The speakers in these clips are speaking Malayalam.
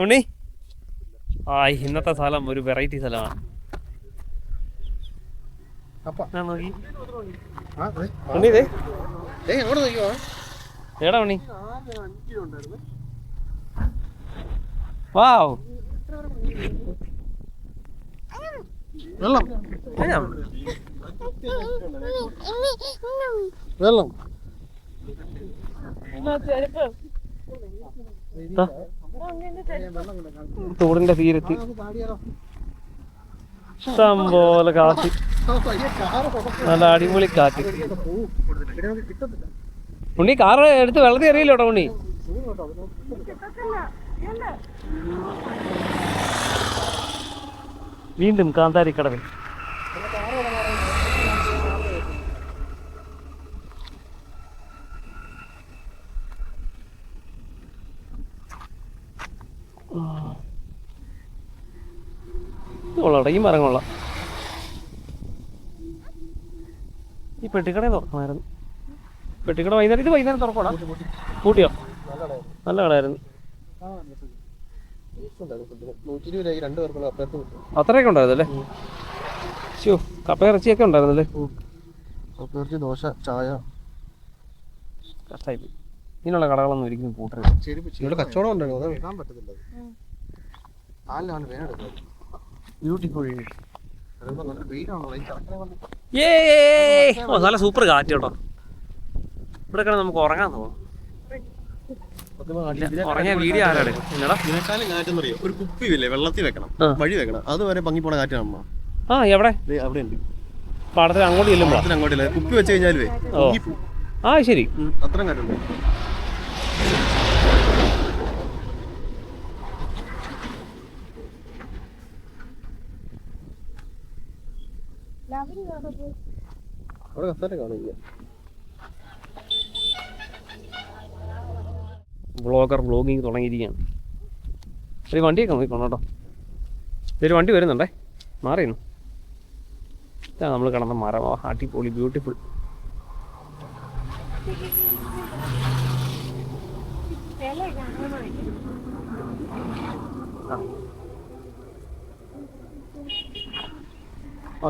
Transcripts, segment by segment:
ഉണ്ണി ഇന്നത്തെ സ്ഥലം ഒരു വെറൈറ്റി സ്ഥലമാണ്. ഏടാ ഉണ്ണി വാവ് വെള്ളം വെള്ളം തോടിന്റെ തീരത്ത് ഇഷ്ടം പോലെ കാറ്റ്, നല്ല അടിപൊളി കാറ്റ്. ഉണ്ണി കാറ് എടുത്ത് വെള്ളത്തിൽ എറിയില്ലോട്ടോ ഉണ്ണി. വീണ്ടും കാന്താരിക്കടവിൽ കൊള്ളാം. ഈ മരം കൊള്ളാം. ഈ പെട്ടിക്കട തുറക്കണമായിരുന്നു. പെട്ടിക്കട വൈകുന്നേരം തുറക്കോടാ. കൂട്ടിയോ? നല്ല കടയായിരുന്നു. അത്രയൊക്കെ ഉണ്ടായിരുന്നല്ലേ? ശോ, കപ്പ ഇറച്ചിയൊക്കെ ഉണ്ടായിരുന്നല്ലേ? ദോശ, ചായ. കഷ്ടായി ഇങ്ങനെയുള്ള കടകളൊന്നും ഒരിക്കലും കൂട്ടരുത്. കച്ചവടം ഉണ്ടായിരുന്നു. ബ്യൂട്ടിഫുൾ. നല്ല സൂപ്പർ കാറ്റ് കേട്ടോ. ഇവിടെ കിടന്ന് നമുക്ക് ഉറങ്ങാൻ തോന്നും. ഉറങ്ങിയ വീഡിയോ ആരാണ്? ഒരു കുപ്പിയില്ലേ വെള്ളത്തിൽ വെക്കണം, വഴി വെക്കണം, അതുവരെ ഭംഗി പോണ കാറ്റാണ്. എവിടെ? അവിടെ ഉണ്ട് പാടത്തിന് അങ്ങോട്ട് ചെല്ലുമ്പോൾ അങ്ങോട്ടില്ല. കുപ്പി വെച്ച് കഴിഞ്ഞാലേ ശരി, അത്രയും കാറ്റുണ്ട്. അവിടെ കസേര കാണില്ല. വ്ളോഗിങ് തുടങ്ങിയിരിക്കുകയാണ്. ഒരു വണ്ടിയൊക്കെ നോക്കിക്കോണം കേട്ടോ. ഇതൊരു വണ്ടി വരുന്നുണ്ടേ, മാറിയിരുന്നു. ഇതാ നമ്മൾ കിടന്ന മരം. അടിപൊളി, ബ്യൂട്ടിഫുൾ.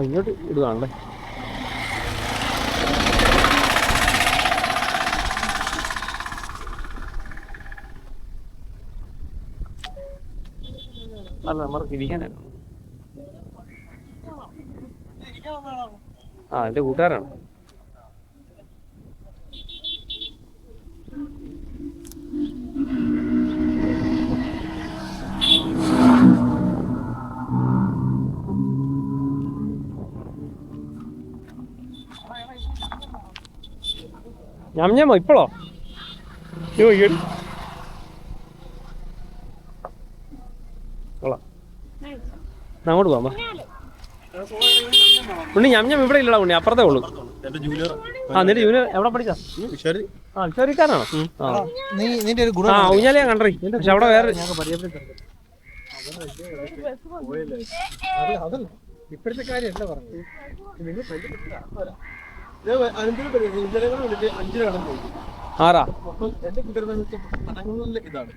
ഇങ്ങോട്ട് ഇടുകയാണല്ലേ. അല്ല, നമ്മൾക്ക് ഇരിക്കാനായിരുന്നു. എൻ്റെ കൂട്ടുകാരാണ്. ഞാമോ ഇപ്പോഴോ? കൊള്ളാം. അങ്ങോട്ട് പോവാം. ഉണ്ണി ഞാൻ ഇവിടെ ഇല്ലടാ ഉണ്ണി, അപ്പുറത്തേ ഉള്ളൂ. നിന്റെ ജൂനിയർ എവിടെ പഠിച്ചാ? വിശ്വരിക്കാനാണോ? ഊഞ്ഞാലേ കണ്ടറി. പക്ഷെ അവിടെ വേറെ ഇപ്പോഴത്തെ കാര്യമല്ല പറഞ്ഞത്. ആറാ ഇതാണ്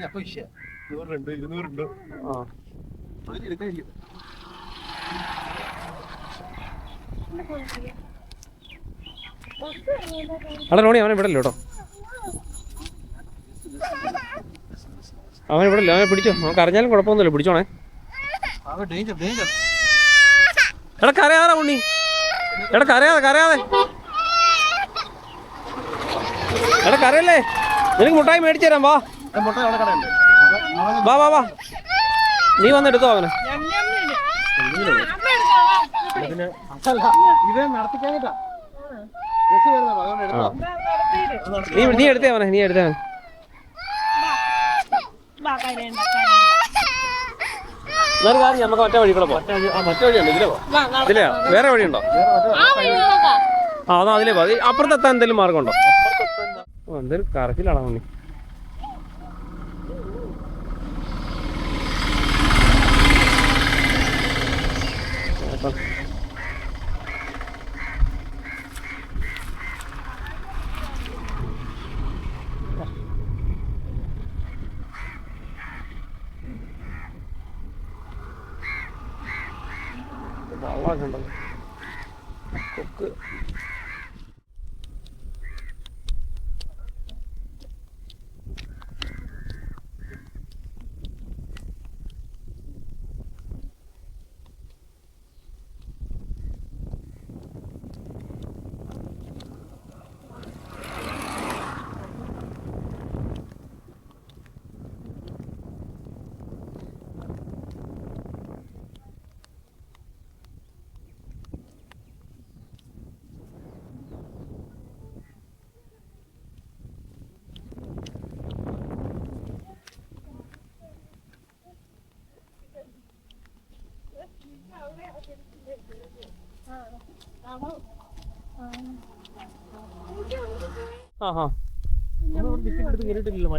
അപ്പൊ വിഷയം 100 200 അവിടെ നോണി അവനെ വിടല്ലോ കേട്ടോ. അവനെ വിടല്ലോ, അവനെ പിടിച്ചോ. നമുക്ക് അറിഞ്ഞാലും കുഴപ്പമൊന്നുമില്ല, പിടിച്ചോണേ. എടാ കരയാതെ ഉണ്ണി, എടാ കരയാതെ എടാ കരയല്ലേ. നിനക്ക് മുട്ടായി മേടിച്ചു തരാം. വാ നീ വന്ന് എടുത്തോ അവനെ. നീ എടുത്തേ അവനെ. എന്നൊരു കാര്യം, നമുക്ക് മറ്റേ വഴി കൂടെ പോവാം. മറ്റേ വഴിയുണ്ട്, ഇതിലേ ഇതിലെയോ? വേറെ വഴിയുണ്ടോ? എന്നാ അതിലേ പോവാം. അപ്പുറത്തെത്താൻ എന്തെങ്കിലും മാർഗമുണ്ടോ? എന്തൊരു കറക്കിലാണോ ഉണ്ണി. നമ്മളൊക്കെ ഉണ്ടല്ലോ കൊക്ക്.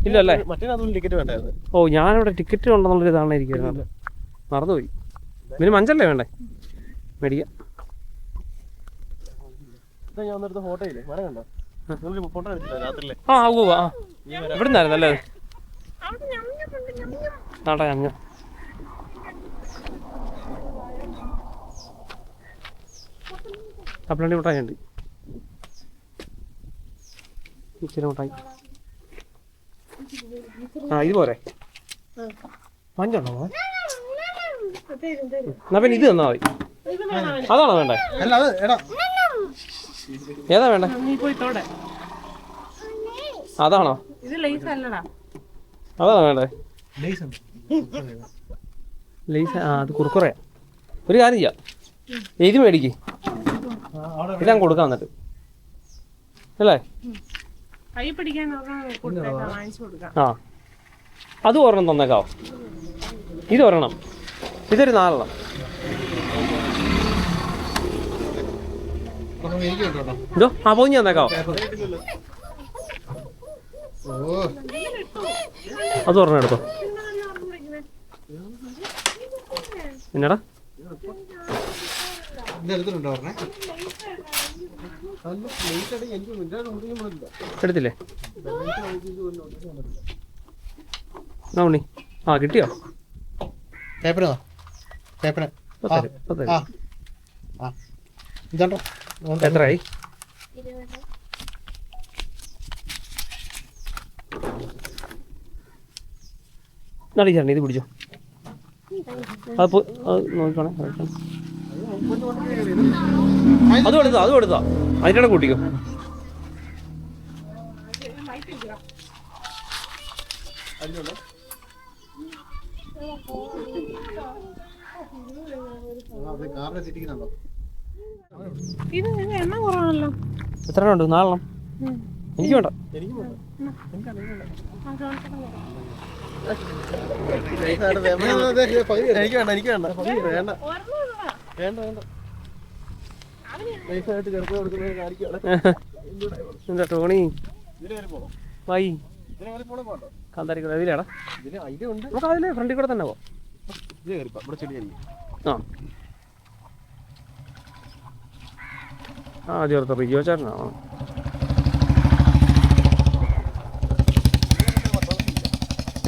ഇല്ലല്ലേ? ടിക്കറ്റ് വേണ്ടായിരുന്നു. ഓ, ഞാനിവിടെ ടിക്കറ്റ് ഉണ്ടെന്നുള്ളൊരു ഇതാണ് ഇരിക്കുന്നത്. മറന്നുപോയി. പിന്നെ മഞ്ചല്ലേ വേണ്ടേ? മേടിക്കാം. ഞാൻ ഫോട്ടോ ഇല്ലേ മരം കണ്ടോ? ഫോട്ടോ എടുത്തില്ല രാത്രിയിലെ. ആ ഉവ്വ് ആ ഇവിടെ നിന്നായിരുന്നല്ലേ? ആട്ടാ ഞങ്ങ കപ്പലണ്ടി മിഠായി ഉണ്ട്. ഇച്ചിരി മിഠായി. ആ ഇത് പോരെ? മഞ്ഞുണ്ടോ? എന്നാ പിന്നെ ഇത് തന്നാ മതി. അതാണോ വേണ്ടേ? ഏതാ വേണ്ടേ? അതാണോ? അതാണോ വേണ്ടേ? ലേസ്? ആ അത് കുറുക്കുറയാ. ഒരു കാര്യം ചെയ്യാം, ഇത് മേടിക്ക്, ഇതാൻ കൊടുക്കാം എന്നിട്ട് അല്ലേ? ആ അത് ഒരെണ്ണം തന്നേക്കാവോ? ഇത് ഒരെണ്ണം, ഇതൊരു 4 ഇതോ ആ പോഞ്ഞ് തന്നേക്കാവോ? അത് ഒരെണ്ണം എടുത്തോ. എന്നടാ എടുത്തില്ലേ? ഉണ്ണി ആ കിട്ടിയോ? എത്രയായി? നടി ചേട്ടൻ ഇത് പിടിച്ചോ. അത് നോക്കണേ. അതും എടുത്തോ അതിൻ്റെ കൂട്ടിക്കോ. എത്ര ഉണ്ട്? 4 എനിക്ക് വേണ്ട. എന്താ ടോണി വൈ കാന്താരിക്കട ഇതിലാടാ? നമുക്ക് അതിലെ ഫ്രണ്ടിൽ കൂടെ തന്നെ പോവാം. ആ ചേർത്ത റിജോ ചേട്ടനാണോ?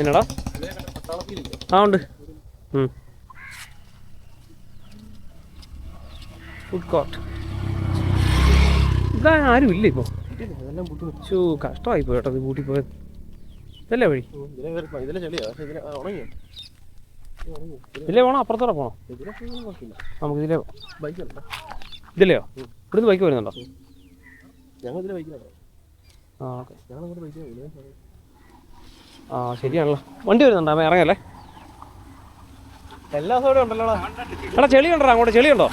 എന്നടാ? ആ ഉണ്ട്. Food court. ഇതാ ആരും ഇല്ല ഇപ്പോൾ. കഷ്ടമായി പോയി കേട്ടോ ഇത് കൂട്ടി പോയത്. ഇതല്ലേ വഴി? ഇതിലേ പോണോ അപ്പുറത്തോടെ പോണോ? നമുക്ക് ഇതിലേ ഇതിലെയോ? ഇവിടുന്ന് ബൈക്ക് വരുന്നുണ്ടോ? ആ ഓക്കെ. ആ ശരിയാണല്ലോ, വണ്ടി വരുന്നുണ്ടോ? അമ്മ ഇറങ്ങല്ലേ? എല്ലാ സൈഡും ഉണ്ടല്ലോ. എടാ ചെളി ഉണ്ടോ അങ്ങോട്ട്? ചെളിയുണ്ടോ?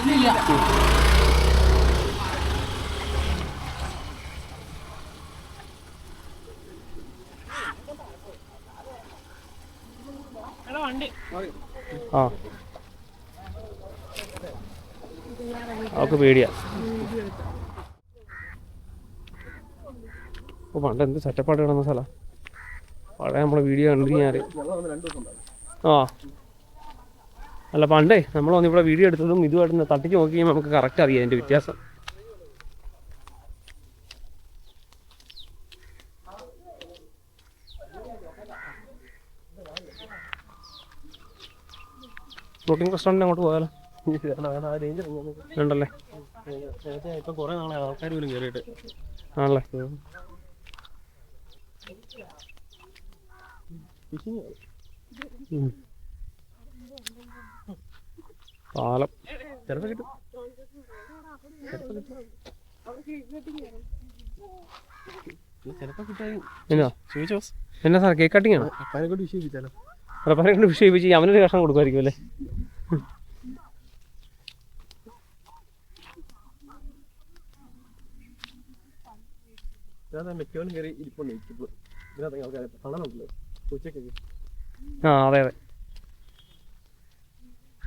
ആ അവർക്ക് പേടിയാ. അപ്പോൾ പണ്ട് എന്ത് സെറ്റപ്പായിട്ട് കിടന്ന സ്ഥലം. പഴയ നമ്മളെ വീഡിയോ കണ്ടിരിക്കാൻ. ആ അല്ല പണ്ടേ നമ്മൾ വന്നിവിടെ വീഡിയോ എടുത്തതും ഇതുമായിട്ട് തട്ടിച്ച് നോക്കി കഴിയുമ്പോൾ നമുക്ക് കറക്റ്റ് അറിയാം അതിൻ്റെ വ്യത്യാസം. ഫ്ലോട്ടിംഗ് റെസ്റ്റോറൻറ്റിന് അങ്ങോട്ട് പോയാലോ? ഉണ്ടല്ലേ? ഇപ്പൊ കുറെ നാളെ ആൾക്കാർ പോലും കയറിയിട്ട് ആണല്ലേ? പാലം ചിലപ്പോ കിട്ടും. ചിലപ്പോ കിട്ടാൻ എന്നാ ചോദിച്ചോ. എന്നാ സാർ കേക്ക് കട്ടിങ് ആണോ? അപ്പാനെ കൊണ്ട് വിഷയിപ്പിച്ചാലോ? പ്രഭാരെ കൊണ്ട് വിഷയിപ്പിച്ച് അവനൊരു കഷ്ണം കൊടുക്കുമായിരിക്കും അല്ലേ? മിക്കവനും കയറി ഇരിപ്പുണ്ട്. ഇതിനകത്ത് ആൾക്കാർ കാണാനുണ്ടല്ലോ ഉച്ചക്കൊക്കെ. ആ അതെ അതെ.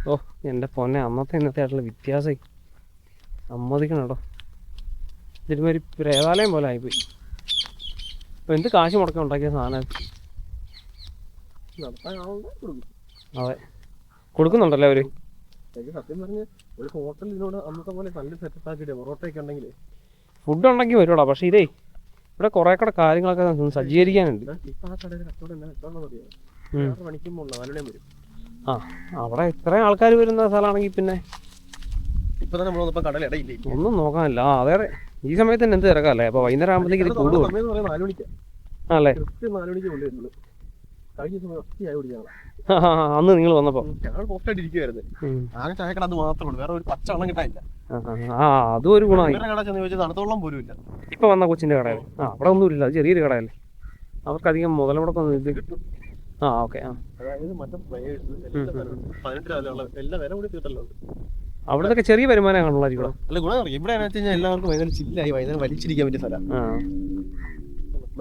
ഓ എൻ്റെ പൊന്നെ, അന്നത്തെ ഇന്നത്തെ ആയിട്ടുള്ള വ്യത്യാസമേ സമ്മതിക്കണം കേട്ടോ. ഇതിരുമാതിരി പ്രേതാലയം പോലെ ആയിപ്പോയി. അപ്പോൾ എന്ത് കാശ് മുടക്കം ഉണ്ടാക്കിയ സാധനം. അതെ, കൊടുക്കുന്നുണ്ടല്ലേ അവർ? സത്യം പറഞ്ഞ് ഒരു ഹോട്ടൽ ഇതിനോട് അന്നത്തെ പോലെ നല്ല സെറ്റപ്പ് ആക്കിയിട്ട് പൊറോട്ടയൊക്കെ ഉണ്ടെങ്കിൽ ഫുഡ് ഉണ്ടെങ്കിൽ വരുവാടാ. പക്ഷേ ഇതേ ഇവിടെ കുറേ കൂടെ കാര്യങ്ങളൊക്കെ സജ്ജീകരിക്കാനുണ്ട്. ഇപ്പം ആ കടയിൽ കച്ചവടം എന്നാ എത്താണെന്ന് അറിയാം. 6 മണിക്കും 4 മണിയും വരും. ആ അവിടെ ഇത്രയും ആൾക്കാർ വരുന്ന സ്ഥലമാണെങ്കിൽ പിന്നെ ഇപ്പൊ തന്നെ നമ്മൾ വന്നപ്പോൾ കടയിൽ ഇടയില്ലേ, ഒന്നും നോക്കാനില്ല. ആ അതെ അതെ, ഈ സമയത്ത് തന്നെ എന്ത് തിരക്കല്ലേ. അപ്പോൾ വൈകുന്നേരം ആകുമ്പോഴത്തേക്ക് ഇത് കൂടും. സമയം 4 മണിക്കാണ്. ആണല്ലേ? കൃത്യം 4 മണിക്ക് കൊണ്ടുവരുന്നത്. കഴിഞ്ഞ സമയം ഒറ്റയായി കുടിക്കാനുള്ള അന്ന് നിങ്ങൾ വന്നപ്പോൾ ഞങ്ങൾ പോസ്റ്റായിട്ട് ഇരിക്കുവായിരുന്നു. ആകെ ചായക്കട അത് മാത്രമേ ഉള്ളൂ, വേറെ ഒരു പച്ച വെള്ളം കിട്ടാനില്ല. ആ അതും ഒരു ഗുണമായി. കട ചെന്ന് ചോദിച്ചാൽ തണുത്തോളം പോലും ഇല്ല. ഇപ്പൊ വന്ന കൊച്ചിന്റെ കടയിൽ അവിടെ ഒന്നുമില്ല. അത് ചെറിയൊരു കടയല്ലേ, അവർക്കധികം മുതലമുടക്കൊന്നും ഇത് കിട്ടും. ആ ഓക്കെ. ആ അതായത് മറ്റേ 18 രാവിലെയുള്ള എല്ലാ വില കൂടി തീട്ടല്ലോ. അവിടുത്തെ ചെറിയ വരുമാനം കാണുള്ളൂ. അല്ല ഗുണം അറിയാം. ഇവിടെ എന്ന് വെച്ച് കഴിഞ്ഞാൽ എല്ലാവർക്കും ഭയങ്കര ചില്ലായി വൈകുന്നേരം വലിച്ചിരിക്കാൻ പറ്റിയ സ്ഥലം.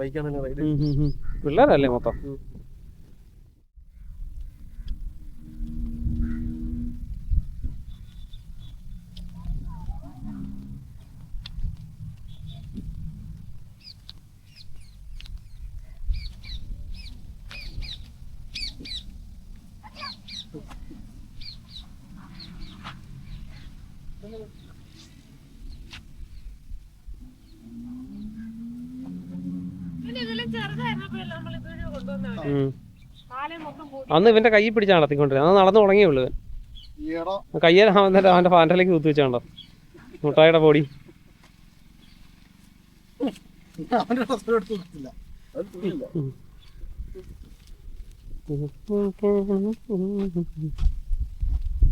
ബൈക്കാണല്ലോ റൈഡ്. പിള്ളേരല്ലേ മൊത്തം. അന്ന് ഇവന്റെ കൈ പിടിച്ചാ നടത്തിക്കൊണ്ടിരുന്നത്. അന്ന് നടന്നു തുടങ്ങിയേ ഉള്ളു. കയ്യേൽ അവന്റെ ഫാൻറ്റിലേക്ക് കുത്തി വെച്ചാണ്ടോ മുട്ടായിയുടെ പൊടി.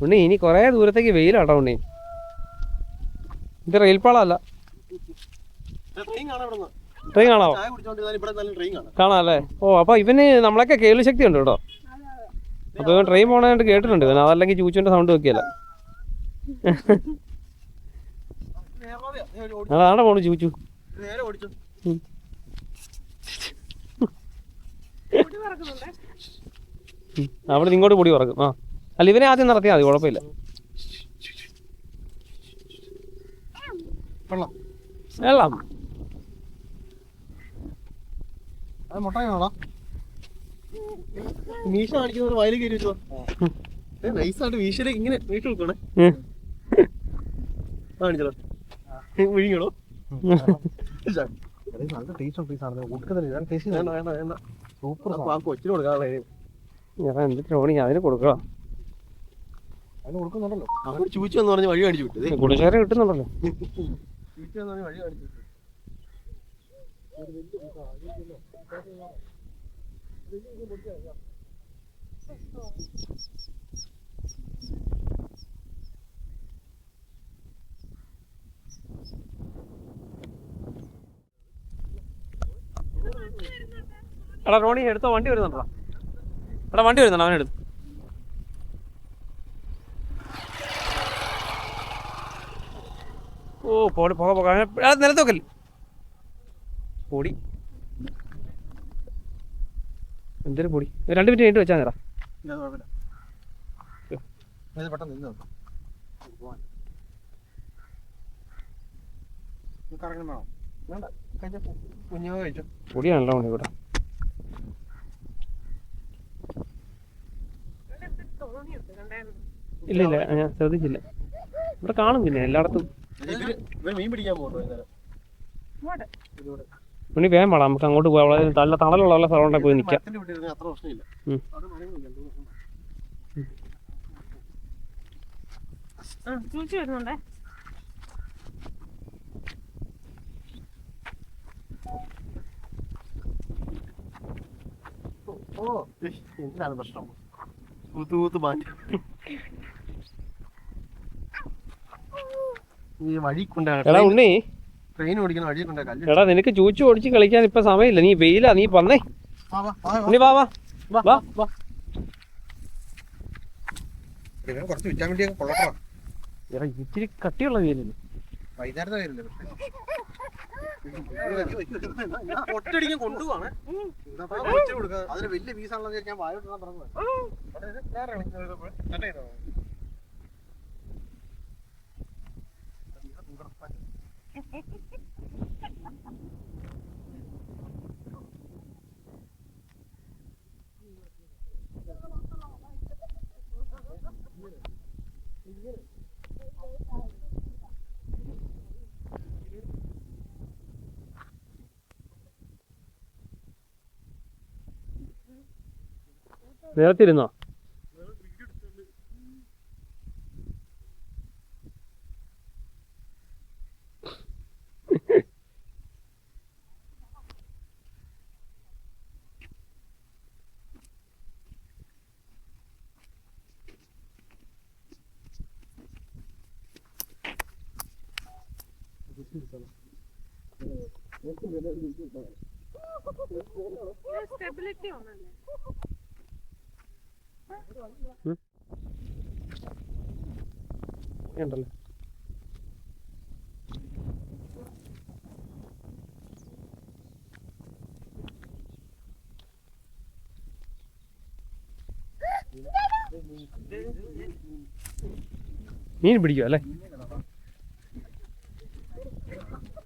ഉണ്ണി ഇനി കൊറേ ദൂരത്തേക്ക് വെയിലാട്ടോ ഉണ്ണി. ഇത് റെയിൽപാളല്ല. ട്രെയിൻ കാണാവോ? കാണാം അല്ലേ? ഓ അപ്പൊ ഇവന് നമ്മളൊക്കെ കേൾവി ശക്തി ഉണ്ട് കേട്ടോ. അപ്പൊ ഇവൻ ട്രെയിൻ പോണായിട്ട് കേട്ടിട്ടുണ്ട് ഇവൻ. അതല്ലെങ്കിൽ ചൂച്ചുവിന്റെ സൗണ്ട് വെക്കിയല്ല. അതാണ് പോണു ചൂച്ചു. അവിടെ ഇങ്ങോട്ട് പൊടി പറക്കും. ആ അല്ല ഇവനെ ആദ്യം നടത്തിയാൽ മതി, കുഴപ്പമില്ല. വെള്ളം മീശ കാണിക്കുന്ന വയലിൽ കയറി വെച്ചോ. നൈസായിട്ട് മീശയിലേക്ക് ഇങ്ങനെ മീശ കൊടുക്കണേ. കാണിച്ചോ വിഴിഞ്ഞോളൂ. നല്ല ടേസ്റ്റ് ഉണ്ട് ഈ സാധനം. സൂപ്പർ. കൊച്ചിന് കൊടുക്കാനുള്ള എന്ത് ടോണി അതിന് കൊടുക്കണം. അതിന് കൊടുക്കുന്നുണ്ടല്ലോ. അവര് ചൂച്ചു എന്ന് പറഞ്ഞ് വഴി കാണിച്ചു വിട്ടത്. കുടിശ്ശേരം കിട്ടുന്നുണ്ടല്ലോ. ചൂച്ചു എന്ന് പറഞ്ഞ് വഴി കാണിച്ചു വിട്ടു. എടാ റോണി എടുത്തോ, വണ്ടി വരുന്നുണ്ടോ? എടാ വണ്ടി വരുന്നുണ്ടോ? അവനെടുത്തു. ഓ പോടി പോക പോക. നിലത്ത് വെക്കല്ലേ പൊടി. എന്തൊരു പൊടി. 2 മിനിറ്റ് കഴിഞ്ഞിട്ട് വെച്ചാൽ നേരാ. പൊടിയാണല്ലോ ഉണ്ണി ഇവിടെ. ഇല്ല ഇല്ല ഞാൻ ശ്രദ്ധിച്ചില്ല. ഇവിടെ കാണും പിന്നെ എല്ലായിടത്തും. മീൻ പിടിക്കാൻ പോകുന്നു. ഉണ്ണി വേഗം വേണം, നമുക്ക് അങ്ങോട്ട് പോകാം. വളരെ നല്ല തണലുള്ള സ്ഥലം പോയി നിൽക്കാം. അത്ര പ്രശ്നമില്ല. ചൂച്ചി വരുന്നുണ്ടേ. എന്താണ് പ്രശ്നം? കൂത്ത് മാറ്റി ഈ വഴി കൊണ്ടാണ് എടാ ഉണ്ണി, ട്രെയിൻ ഓടിക്കുന്ന വഴി കൊണ്ടാ കല്ല്. എടാ നിനക്ക് ചൂച്ചു ഓടിച്ച് കളിക്കാൻ ഇപ്പൊ സമയമില്ല, നീ വെയിലാ, നീ വന്നേ. ഉണ്ണി വാ വാ വാ വാ. കുറച്ച് വിറ്റാൻ വേണ്ടി കൊള്ളട്ടോ. എടാ ഇച്ചിരി കട്ടിയുള്ള വെയിലല്ലേ. വൈകുന്നേരത്തെ വരില്ലേ ഒറ്റടിക്കാൻ കൊണ്ടുപോവാണ്. അതിന് വലിയ പീസാണല്ലോ ഞാൻ വായോട്ടാ പറഞ്ഞത്. നേരത്തിരുന്നോ? സ്റ്റെബിലിറ്റി ഒന്നല്ലേ. ഉണ്ടല്ലോ. മീൻ പിടിക്കും അല്ലേ?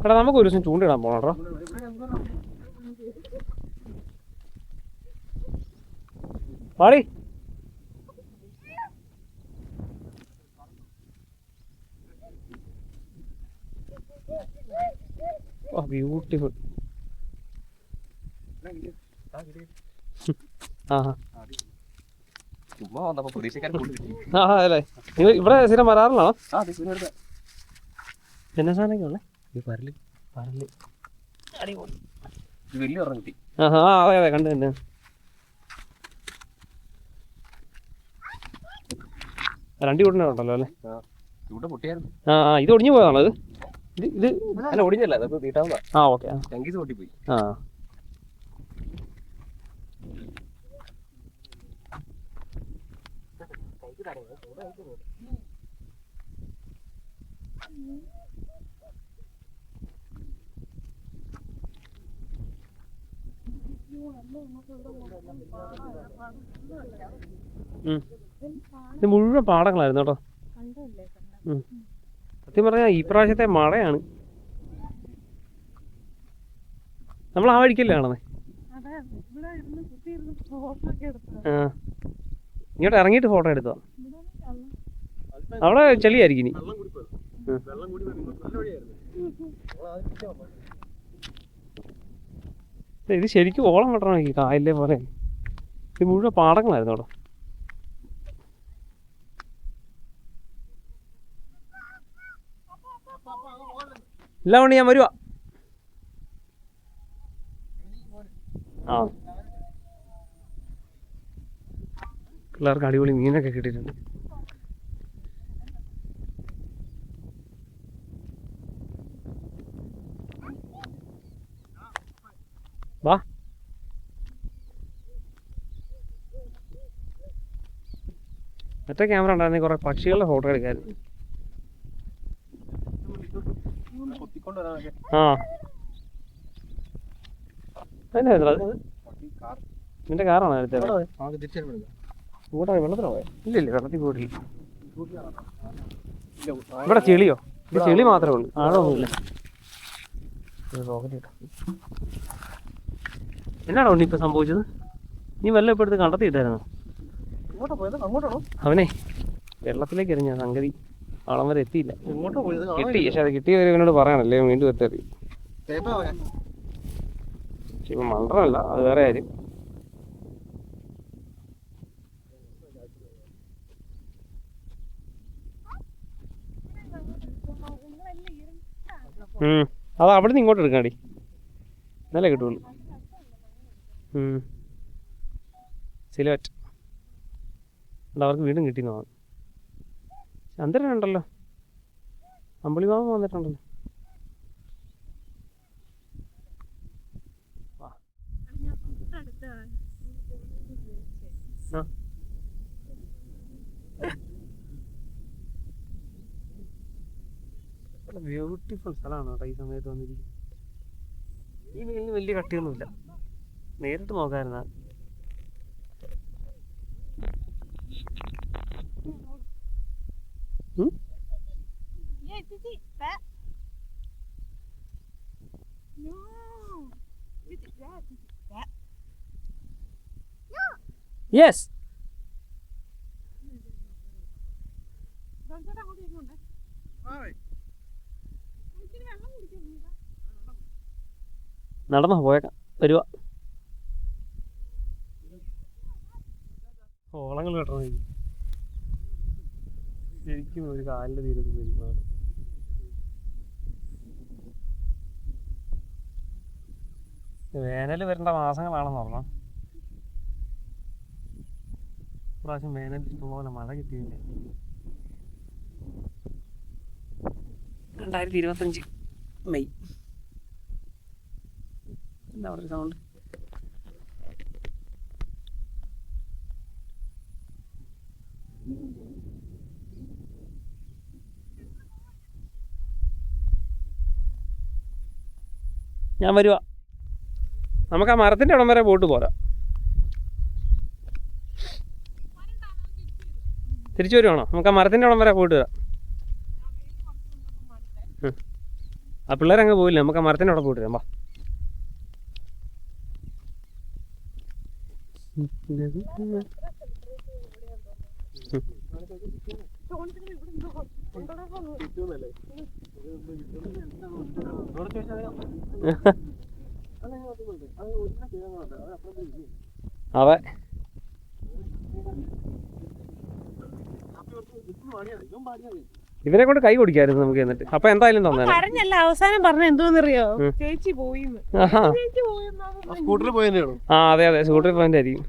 എടാ നമുക്ക് ഒരു ദിവസം ചൂണ്ടിടാൻ പോകണോ? പാടി. ഓ ബ്യൂട്ടിഫുൾ. അല്ലേ ഇവിടെ സ്ഥിരം വരാറുള്ളതാണോ? എന്നാ സാധനമൊക്കെ ഉള്ളേ? പരല് പരല്. അടിപൊളി. വലിയ ഒരെണ്ണം കിട്ടി. അതെ അതെ കണ്ടു തന്നെ. രണ്ടി കൂട്ടണുണ്ടല്ലോ അല്ലേ? ഇവിടെ പൊട്ടിയായിരുന്നു. ഇത് ഒടിഞ്ഞു പോയതാണോ? ഇത് ഇത് അല്ല ഒടിഞ്ഞല്ല, അതൊക്കെ തീട്ടാവുന്ന. ഓക്കെ. ടങ്കീസ് പൊട്ടിപ്പോയി. ഇത് മുഴുവൻ പാടങ്ങളായിരുന്നു കേട്ടോ. സത്യം പറഞ്ഞാൽ ഈ പ്രാവശ്യത്തെ മഴയാണ്. നമ്മൾ ആ വഴിക്കല്ലേ കാണുന്നേ? ഇങ്ങോട്ട് ഇറങ്ങിയിട്ട് ഫോട്ടോ എടുത്തോ? അവിടെ ചെളിയായിരിക്കും ഇനി. ഇത് ശരിക്കും ഓളം വെട്ടണം കായലിലെ പോലെ. ഇത് മുഴുവൻ പാടങ്ങളായിരുന്നു അവിടെ. എല്ലാം കൊണ്ട് ഞാൻ വരുവാ. പിള്ളേർക്ക് അടിപൊളി മീനൊക്കെ കിട്ടിയിട്ടുണ്ട്. വാ. മറ്റേ ക്യാമറ ഉണ്ടായിരുന്നെങ്കിൽ കുറെ പക്ഷികളുടെ ഫോട്ടോ എടുക്കായിരുന്നു. നിന്റെ കാറാണോ എടുത്തത്? ഇങ്ങോട്ടാ വെള്ളത്തിലോ പോയോ? ഇല്ല വെള്ളത്തിൽ പോയിട്ടില്ല. ഇവിടെ ചെളിയോ? ഇത് ചെളി മാത്രമേ ഉള്ളൂ, ആഴമൊന്നുമില്ല. എന്നാണോ ഉണ്ണി ഇപ്പൊ സംഭവിച്ചത്? നീ വല്ലതും ഇപ്പൊ എടുത്ത് കണ്ടെത്തിയിട്ടായിരുന്നോ? അവനെ വെള്ളത്തിലേക്ക് എറിഞ്ഞ സംഗതി വളം വരെ എത്തിയില്ല. കിട്ടി, പക്ഷെ അത് കിട്ടിയവരോട് പറയാനല്ലേ വീണ്ടും എത്തി. ഇപ്പൊ മന്ത്രമല്ല, അത് വേറെ കാര്യം. അത് അവിടെ നിന്ന് ഇങ്ങോട്ട് എടുക്കാടി, എന്നാലേ കിട്ടുള്ളൂ. സിലുവറ്റ് അവർക്ക് വീണ്ടും കിട്ടിയെന്നാണ്. ചന്ദ്രൻ ഉണ്ടല്ലോ, അമ്പിളിമാമ വന്നിട്ടുണ്ടല്ലോ. ബ്യൂട്ടിഫുൾ സ്ഥലമാണ് കേട്ടോ ഈ സമയത്ത് വന്നിരിക്കുന്നത്. ഈ വെയിലിന് വലിയ കട്ടിയൊന്നുമില്ല, നേരിട്ട് നോക്കാമായിരുന്നാ. യെസ്, നടന്നോ പോയേക്കാം, വരുക. ഓളങ്ങൾ കിട്ടണം ശരിക്കും ഒരു കാലിൻ്റെ തീരത്ത് ഇരിക്കണം. വേനൽ വരേണ്ട മാസങ്ങളാണെന്ന് പറഞ്ഞാൽ ഇപ്രാവശ്യം വേനൽ ഇഷ്ടംപോലെ മഴ കിട്ടിയില്ല. 2025 മെയ്. എന്താ അവിടെ സൗണ്ട്? ഞാൻ വരുക. നമുക്ക് ആ മരത്തിൻ്റെ ഇടം വരെ പോയിട്ട് പോരാ. തിരിച്ചു വരുവാണോ? നമുക്ക് ആ മരത്തിൻ്റെ ഇടം വരെ പോയിട്ട് വരാം. ആ പിള്ളേരങ്ങ് പോയില്ല, നമുക്ക് ആ മരത്തിൻ്റെ അവിടെ പോയിട്ട് വരാം. വാ. അതെ, ഇവനെ കൊണ്ട് കൈ കൊടുക്കായിരുന്നു നമുക്ക്. എന്നിട്ട് അപ്പൊ എന്തായാലും തന്നെ പറഞ്ഞല്ല, അവസാനം പറഞ്ഞ എന്തോന്നറിയോ, ചേച്ചി പോയിന്ന്. സ്കൂട്ടറിൽ പോയതാണോ? ആ അതെ അതെ, സ്കൂട്ടറിൽ പോയിന്റ് ആയിരിക്കും.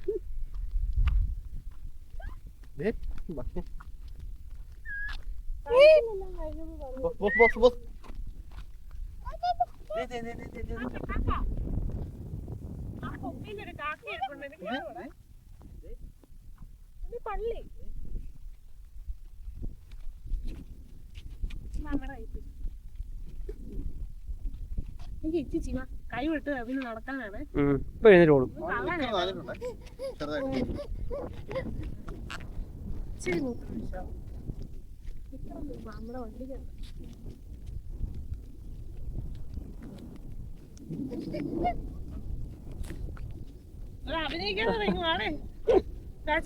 പള്ളി കൈ വിട്ട് അതിന് നടക്കാനാണ്. ഇപ്പൊ എഴുന്നേറ്റോളും. നമ്മുടെ വണ്ടിക്ക് അഭിനയിക്കാൻ തുടങ്ങുവാണേ.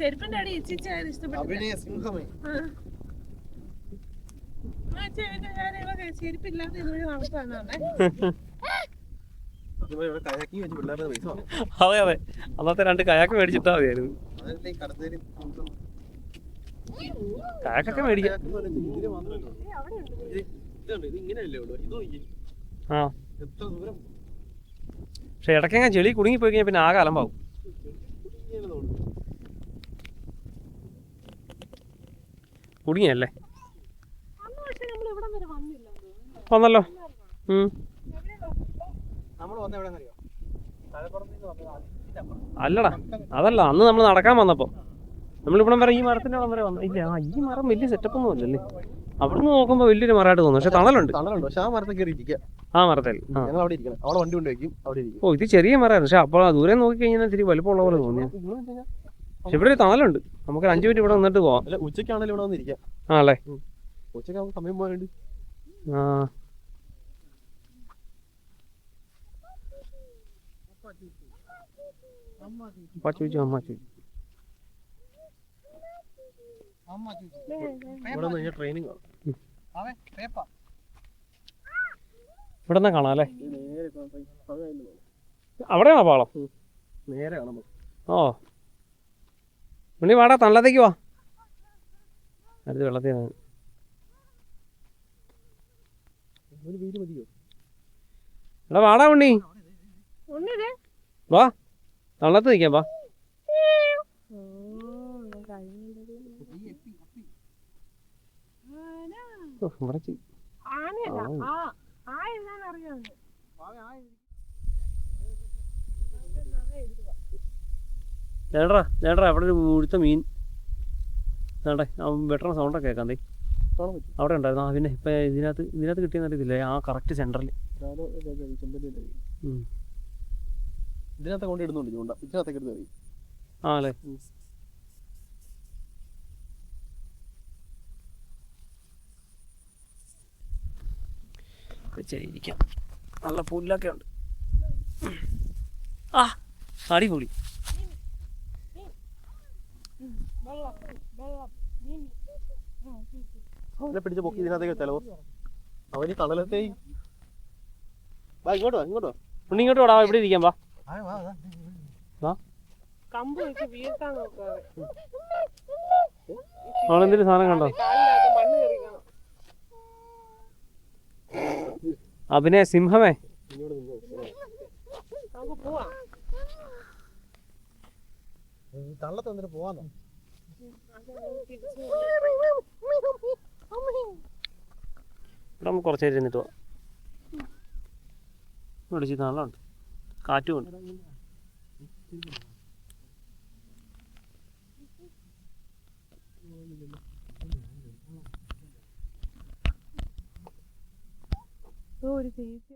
ചെരുപ്പിന്റെ അടി ഇച്ചിച്ചായത് ഇഷ്ടപ്പെട്ടു. ചെരുപ്പില്ലാത്ത ഇതുവഴി നടത്താനാണ്. അതെ അതെ, അന്നത്തെ 2 കയാക്ക് മേടിച്ചിട്ടാ മതിയായിരുന്നു. കയാക്കൊക്കെ മേടിക്കാം. ആ പക്ഷെ ഇടയ്ക്കെങ്ങനെ ചെളി കുടുങ്ങിപ്പോയി കഴിഞ്ഞാൽ പിന്നെ ആകെ അലമ്പാവും. കുടുങ്ങിയല്ലേ? വന്നല്ലോ. അല്ലടാ അതല്ല, അന്ന് നമ്മൾ നടക്കാൻ വന്നപ്പോ നമ്മളിവിടം വരെ ഈ മരത്തിന്റെ അവിടെ വരെ വന്നു. ഇല്ല, ഈ മരം വലിയ സെറ്റപ്പ് ഒന്നും അല്ലല്ലേ. അവിടെ നിന്ന് നോക്കുമ്പോ വലിയൊരു മരമായിട്ട് തോന്നുന്നു, പക്ഷെ തണലുണ്ട്. ആ മരത്തിൽ ഓ ഇത് ചെറിയ മരമായിരുന്നു, പക്ഷെ അപ്പോൾ ദൂരെ നോക്കി കഴിഞ്ഞാൽ ഇത്തിരി വലുപ്പമുള്ള പോലെ തോന്നിയാ. പക്ഷെ ഇവിടെ ഒരു തണലുണ്ട്, നമുക്ക് 5 മിനിറ്റ് ഇവിടെ നിന്നിട്ട് പോവാം. ഉച്ചക്കാണല്ലോ ഇവിടെ വന്നിരിക്കാം. ആ അല്ലേ, ഉച്ചക്കാവുമ്പോ സമയം പോകാനുണ്ട്. ആ അമ്മ ചോദിച്ചു ഇവിടെ നിന്ന് കാണാം അല്ലേ? അവിടെയാണോ പാളം? നേരെ കാണാം. ഓ ഉണ്ണി വാടാ, തണലത്തേക്ക് വാ. അടുത്ത് വെള്ളത്തിൽ ഒരു വീട് മതിയോ? എടാ വാടാ ഉണ്ണി, ഉണ്ണിതേ വാ തള്ളത്ത് നിൽക്കാം വാ. ഇവിടെ ആനയല്ല ആ എഴുതാൻ അറിയാവുന്നത്. ചേട്ടാ ചേട്ടാ അവിടെ ഒരു മുഴുത്ത മീൻ ചേട്ടാ വെട്ടണ സൗണ്ടൊക്കെ കേൾക്കാം ദേ അവിടെ ഉണ്ടായിരുന്നു. ആ പിന്നെ ഇപ്പം ഇതിനകത്ത് കിട്ടിയെന്ന് അറിയത്തില്ല. ആ കറക്റ്റ് സെൻറ്ററിൽ ഇതിനകത്ത് കൊണ്ട് ഇടുന്നുണ്ട് ചൂണ്ട. ഇതിനകത്തേക്ക് എടുത്ത് കറി. ആ അല്ലേ. ഇരിക്കാം, നല്ല പുല്ലൊക്കെ ഉണ്ട്. ആ അടിപൊളി. അവനെ പിടിച്ച് പൊക്കി ഇതിനകത്തേക്ക് വെച്ചാലോ? അവന് തണലത്തെ ഇങ്ങോട്ടോ ഇങ്ങോട്ടോ ഉണ്ണി ഇങ്ങോട്ട് വാടാ, ഇവിടെ ഇരിക്കാം വാ. കമ്പ് വെച്ച് വീഴ്ത്താൻ നോക്കാതെ അവളെന്തൊരു സാധനം കണ്ടോ? കാലിനകത്ത് മണ്ണ് കയറിക്കണം. അഭിനയ സിംഹമേ. നമുക്ക് പോവാം. തള്ളത്ത് വന്നിട്ട് പോവാന്നോ? ഇവിടെ നമുക്ക് കുറച്ച് നേരം ഇരുന്നിട്ട് പോവാം. ഇവിടെ ഇച്ചിരി നല്ലുണ്ട്, കാറ്റും ഉണ്ട്. ഒരു ചേച്ചി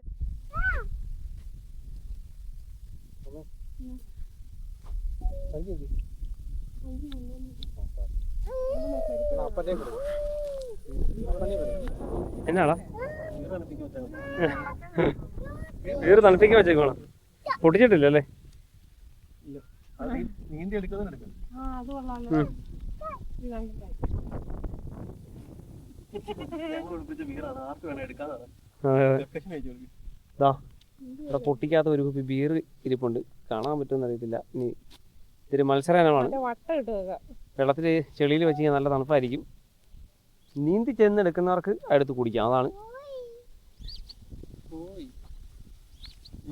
എന്നാടാ വേറെ തണുപ്പിക്കാൻ വെച്ചേക്കോളാം. പൊട്ടിച്ചിട്ടില്ലല്ലേ? നീന്തി എടുക്കുന്നതിന് എടുക്കാം. അത് കൊള്ളാമല്ലോ. ഇവിടെ പൊട്ടിക്കാത്ത ഒരു കുപ്പി ബീർ ഇരിപ്പുണ്ട്, കാണാൻ പറ്റുമെന്ന് അറിയത്തില്ല. ഇനി ഇതൊരു മത്സരമാണ്. വട്ടം ഇട്ട് വെള്ളത്തിൽ ചെളിയിൽ വെച്ച് കഴിഞ്ഞാൽ നല്ല തണുപ്പായിരിക്കും. നീന്തി ചെന്ന് എടുക്കുന്നവർക്ക് അടുത്ത് കുടിക്കാം. അതാണ്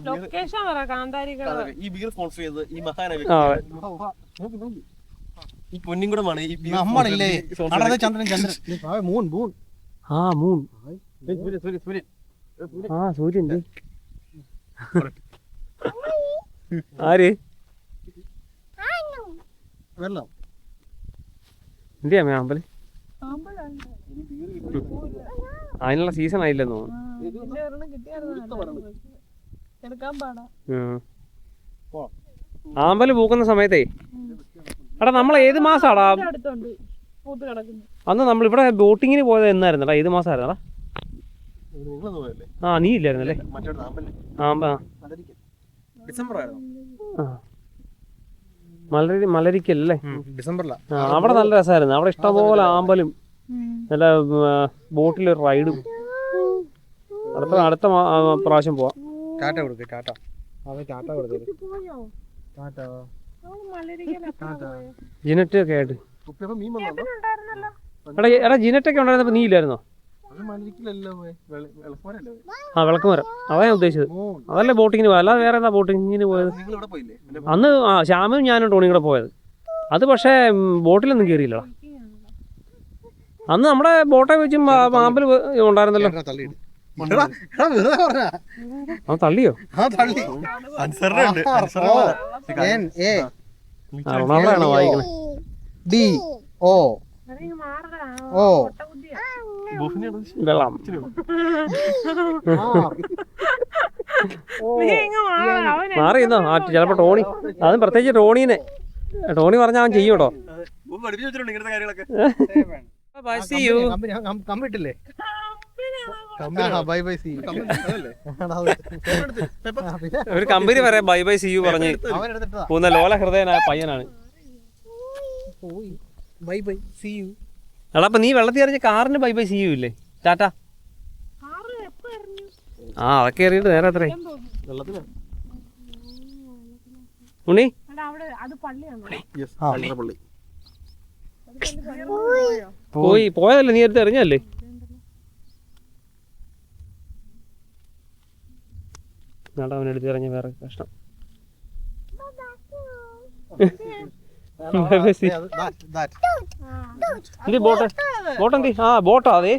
ലൊക്കേഷൻ പറ. കാന്താരികള് ഈ ബീർ സ്പോൺസർ ചെയ്തത് ഈ മഹാനായ ഈ പൊന്നിൻകുടമാണ്. നമ്മളില്ലേ ചന്ദ്രൻ മൂൺ മൂൺ ആ മൂൺ സൂര്യൻ ആ സൂര്യൻ ആര് വെള്ളം എന്തിയാ അമ്പല് അതിനുള്ള സീസൺ ആയില്ലെന്ന് തോന്നുന്നു. ആമ്പല് പൂക്കുന്ന സമയത്തേ എടാ നമ്മൾ ഏത് മാസാടാ അന്ന് നമ്മളിവിടെ ബോട്ടിങ്ങിന് പോയത് എന്നായിരുന്നടാ? ഏത് മാസമായിരുന്നടാ? ആ നീ ഇല്ലായിരുന്നല്ലേ? മലരിക്കല്ലേ? ഡിസംബറിലാ. അവിടെ നല്ല രസമായിരുന്നു. അവിടെ ഇഷ്ടംപോലെ ആമ്പലും നല്ല ബോട്ടിലൊരു റൈഡും. അടുത്ത പ്രാവശ്യം പോവാം. ടാറ്റ കൊടുക്ക്. ടാറ്റ ടാറ്റ കൊടുത്തേ. ടാറ്റ ജിനറ്റ് ഒക്കെ ആയിട്ട്. എടാ ജിനറ്റൊക്കെ ഉണ്ടായിരുന്നപ്പോ നീ ഇല്ലായിരുന്നോ? ആ വിളക്കുമരം, അതാ ഞാൻ ഉദ്ദേശിച്ചത്. അതല്ലേ ബോട്ടിങ്ങിന് പോയത്, അല്ലാതെ വേറെ എന്താ ബോട്ടിങ്ങിന് പോയത്? അന്ന് ആ ശ്യാമും ഞാനും ടോണിയും കൂടെ പോയത്. അത് പക്ഷേ ബോട്ടിലൊന്നും കയറിയില്ലടാ. അന്ന് നമ്മുടെ ബോട്ടെ വെച്ചും ആമ്പൽ ഉണ്ടായിരുന്നല്ലോ. അവൻ തള്ളിയോ? റൊണാൾഡോയാണോ വായിക്കണേ? വെള്ളം മാറിയെന്നോ? ആ ചിലപ്പോ ടോണി, അതും പ്രത്യേകിച്ച് ടോണി പറഞ്ഞ അവൻ ചെയ്യും കേട്ടോ. കമ്മിട്ടില്ലേ? Bye bye see you. ഒരു കമ്പനി പറയാം ബൈ ബൈ സി യു പറഞ്ഞ് പോകുന്ന ലോല ഹൃദയനായ പയ്യനാണ്. Bye bye see you. എടാ അപ്പൊ നീ വെള്ളത്തിൽ എറിഞ്ഞ കാറിന് ബൈ ബൈ സി യു ഇല്ലേ? ടാറ്റ. ആ അതൊക്കെ എറിയിട്ട് നേരെ എത്രേ ഉണ്ണി? പോയതല്ലേ? നീ എടുത്ത് എറിഞ്ഞല്ലേ? നാളെ അവൻ എടുത്ത് ഇറങ്ങിയ വേറെ കഷ്ടം. എന്തി ബോട്ട് ബോട്ട് എന്തി? ആ ബോട്ടാ അതെ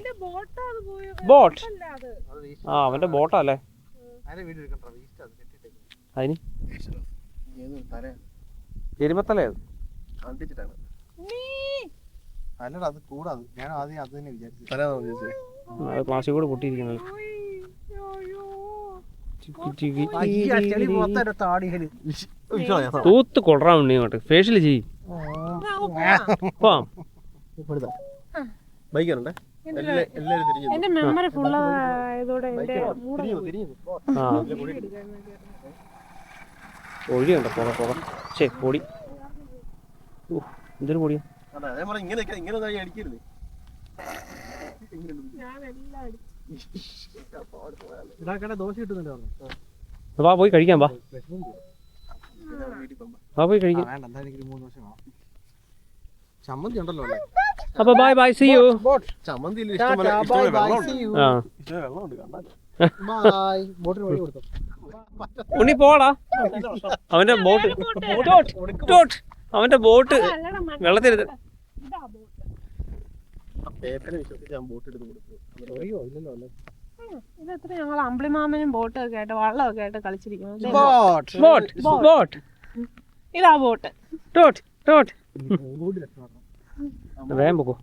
ബോട്ട്. ആ അവന്റെ ബോട്ടാ അല്ലേ അതിന് എരുമത്തലേ അത്. അല്ലടാ അത് കൂടാതെ ഞാൻ ആദ്യം അത് തന്നെ വിചാരിച്ചു. അത് പ്ലാസ്റ്റിക് കൂടെ പൊട്ടിയിരിക്കുന്നത്. തൂത്ത് കൊടറാൻ വേണ്ടി ഇങ്ങോട്ട് ഫേഷ്യൽ ചെയ്യും. ബൈക്കാനുണ്ടേ എല്ലാരും തിരിഞ്ഞു. എന്റെ മെമ്മറി ഫുൾ ആയതോടെ എന്റെ പൊടിയുണ്ട് പുറ പുറ ശേ പൊടി. എന്തൊരു പൊടിയാ. ഇങ്ങനെ അടിക്കരുത്. ദോശ കിട്ടുന്നുണ്ടോ? വാ പോയി കഴിക്കാം. വാ പോയി കഴിക്കാം. വേണ്ട എന്തായാലും 3 ദോശ വേണം. ചമ്മന്തി ഉണ്ടല്ലോ അല്ലേ? അപ്പൊ ബൈ ബൈ സീ യു. ചമ്മന്തി ഉണ്ണി പോടാ. അവന്റെ ബോട്ട് അവന്റെ ബോട്ട് വെള്ളത്തിരുത്. ഇതെത്ര ഞങ്ങൾ അമ്പിളിമാമനും ബോട്ടൊക്കെ ആയിട്ട് വള്ളമൊക്കെ ആയിട്ട് കളിച്ചിരിക്കുന്നു. ഇതാ ബോട്ട്. വേഗം പോക്കോ.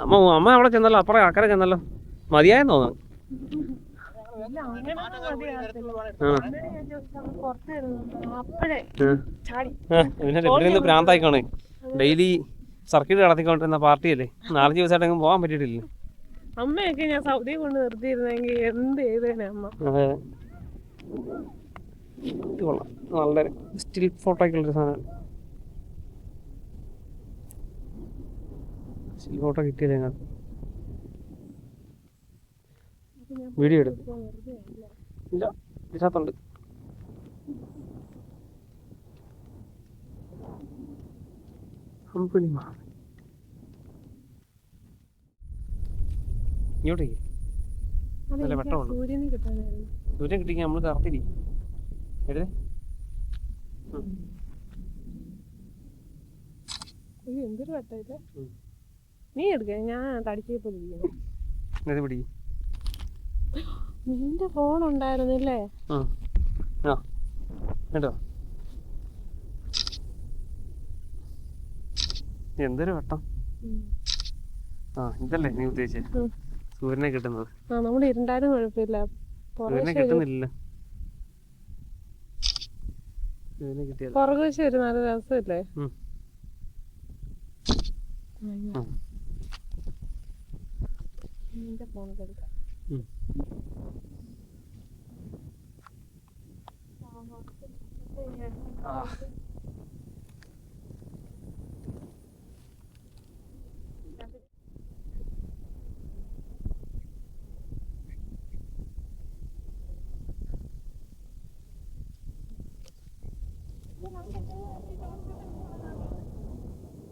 അമ്മ അവിടെ ചെന്നല്ലോ, അപ്പുറം അക്കരെ ചെന്നല്ലോ. മതിയായെന്ന് തോന്നുന്നു. പിന്നെ ഇവിടെ നിന്ന് പ്രാന്തായിക്കോണേ. Daily circuit നടത്തിക്കൊണ്ടിരുന്ന പാർട്ടിയല്ലേ. 4 ദിവസമായിട്ടെങ്കിലും പോകാൻ പറ്റിയിട്ടില്ല. അമ്മയൊക്കെ ഞാൻ സൗദി കൊണ്ട് നിർത്തിയിരുന്നെങ്കിൽ എന്ത് ചെയ്തേനെ അമ്മ. അതെ ഇത് കൊള്ളാം. നല്ലൊരു സ്റ്റിൽ ഫോട്ടോയ്ക്കുള്ളൊരു സാധനം. സ്റ്റിൽ ഫോട്ടോ കിട്ടിയല്ലേ ഞങ്ങൾ വീഡിയോ എടുത്തു. ഇല്ല ഇതിനകത്തുണ്ട്. ഇങ്ങോട്ടേക്ക് നല്ല വെട്ടമുണ്ട്. സൂര്യനെ കിട്ടാനായിരുന്നു. സൂര്യൻ കിട്ടിക്കാൻ നമ്മൾ കറത്തിരിക്കും. എടുത്തേ. എന്തൊരു വട്ടം ഇത്. നീ എടുക്ക, ഞാൻ തടിച്ചപ്പോലിരിക്കുന്നു. ഇത് പിടിക്കും. നിന്റെ ഫോൺ ഉണ്ടായിരുന്നില്ലേ? കേട്ടോ എന്തൊരു വട്ടം. ഇതല്ലേ നീ ഉദ്ദേശിച്ചത്? സൂര്യനെ കിട്ടുന്നത്. നമ്മുടെ ഇരുണ്ടാലും കുഴപ്പമില്ല. സൂര്യനെ കിട്ടുന്നില്ല. പുറകുവശം ഒരു നല്ല രസമില്ലേ? നിന്റെ ഫോൺ എടുക്കാം.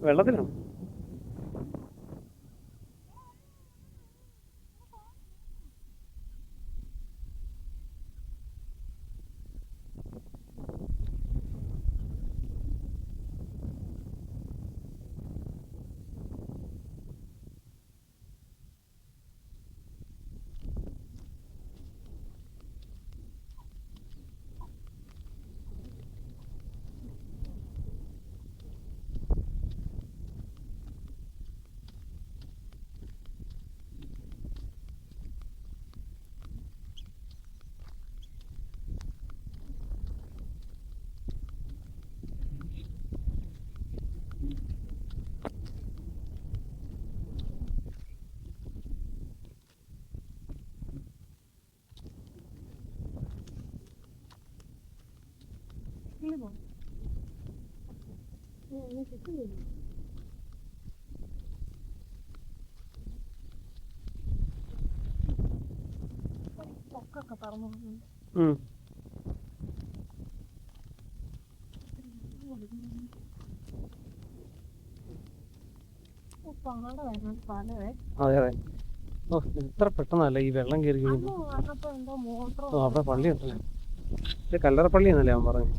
വെള്ളത്തിലാണ്. പൊക്കൊക്കെ പറന്നു. പാട വേണം. പാലവേ. അതെ അതെ ഓ എത്ര പെട്ടെന്നല്ല ഈ വെള്ളം കയറി കഴിഞ്ഞു. അന്ന് വന്നപ്പോ എന്തോ മോട്ടറോ ഓ അവിടെ പള്ളി ഉണ്ടല്ലേ, ഇത് കല്ലറപ്പള്ളി എന്നല്ലേ അവൻ പറഞ്ഞു.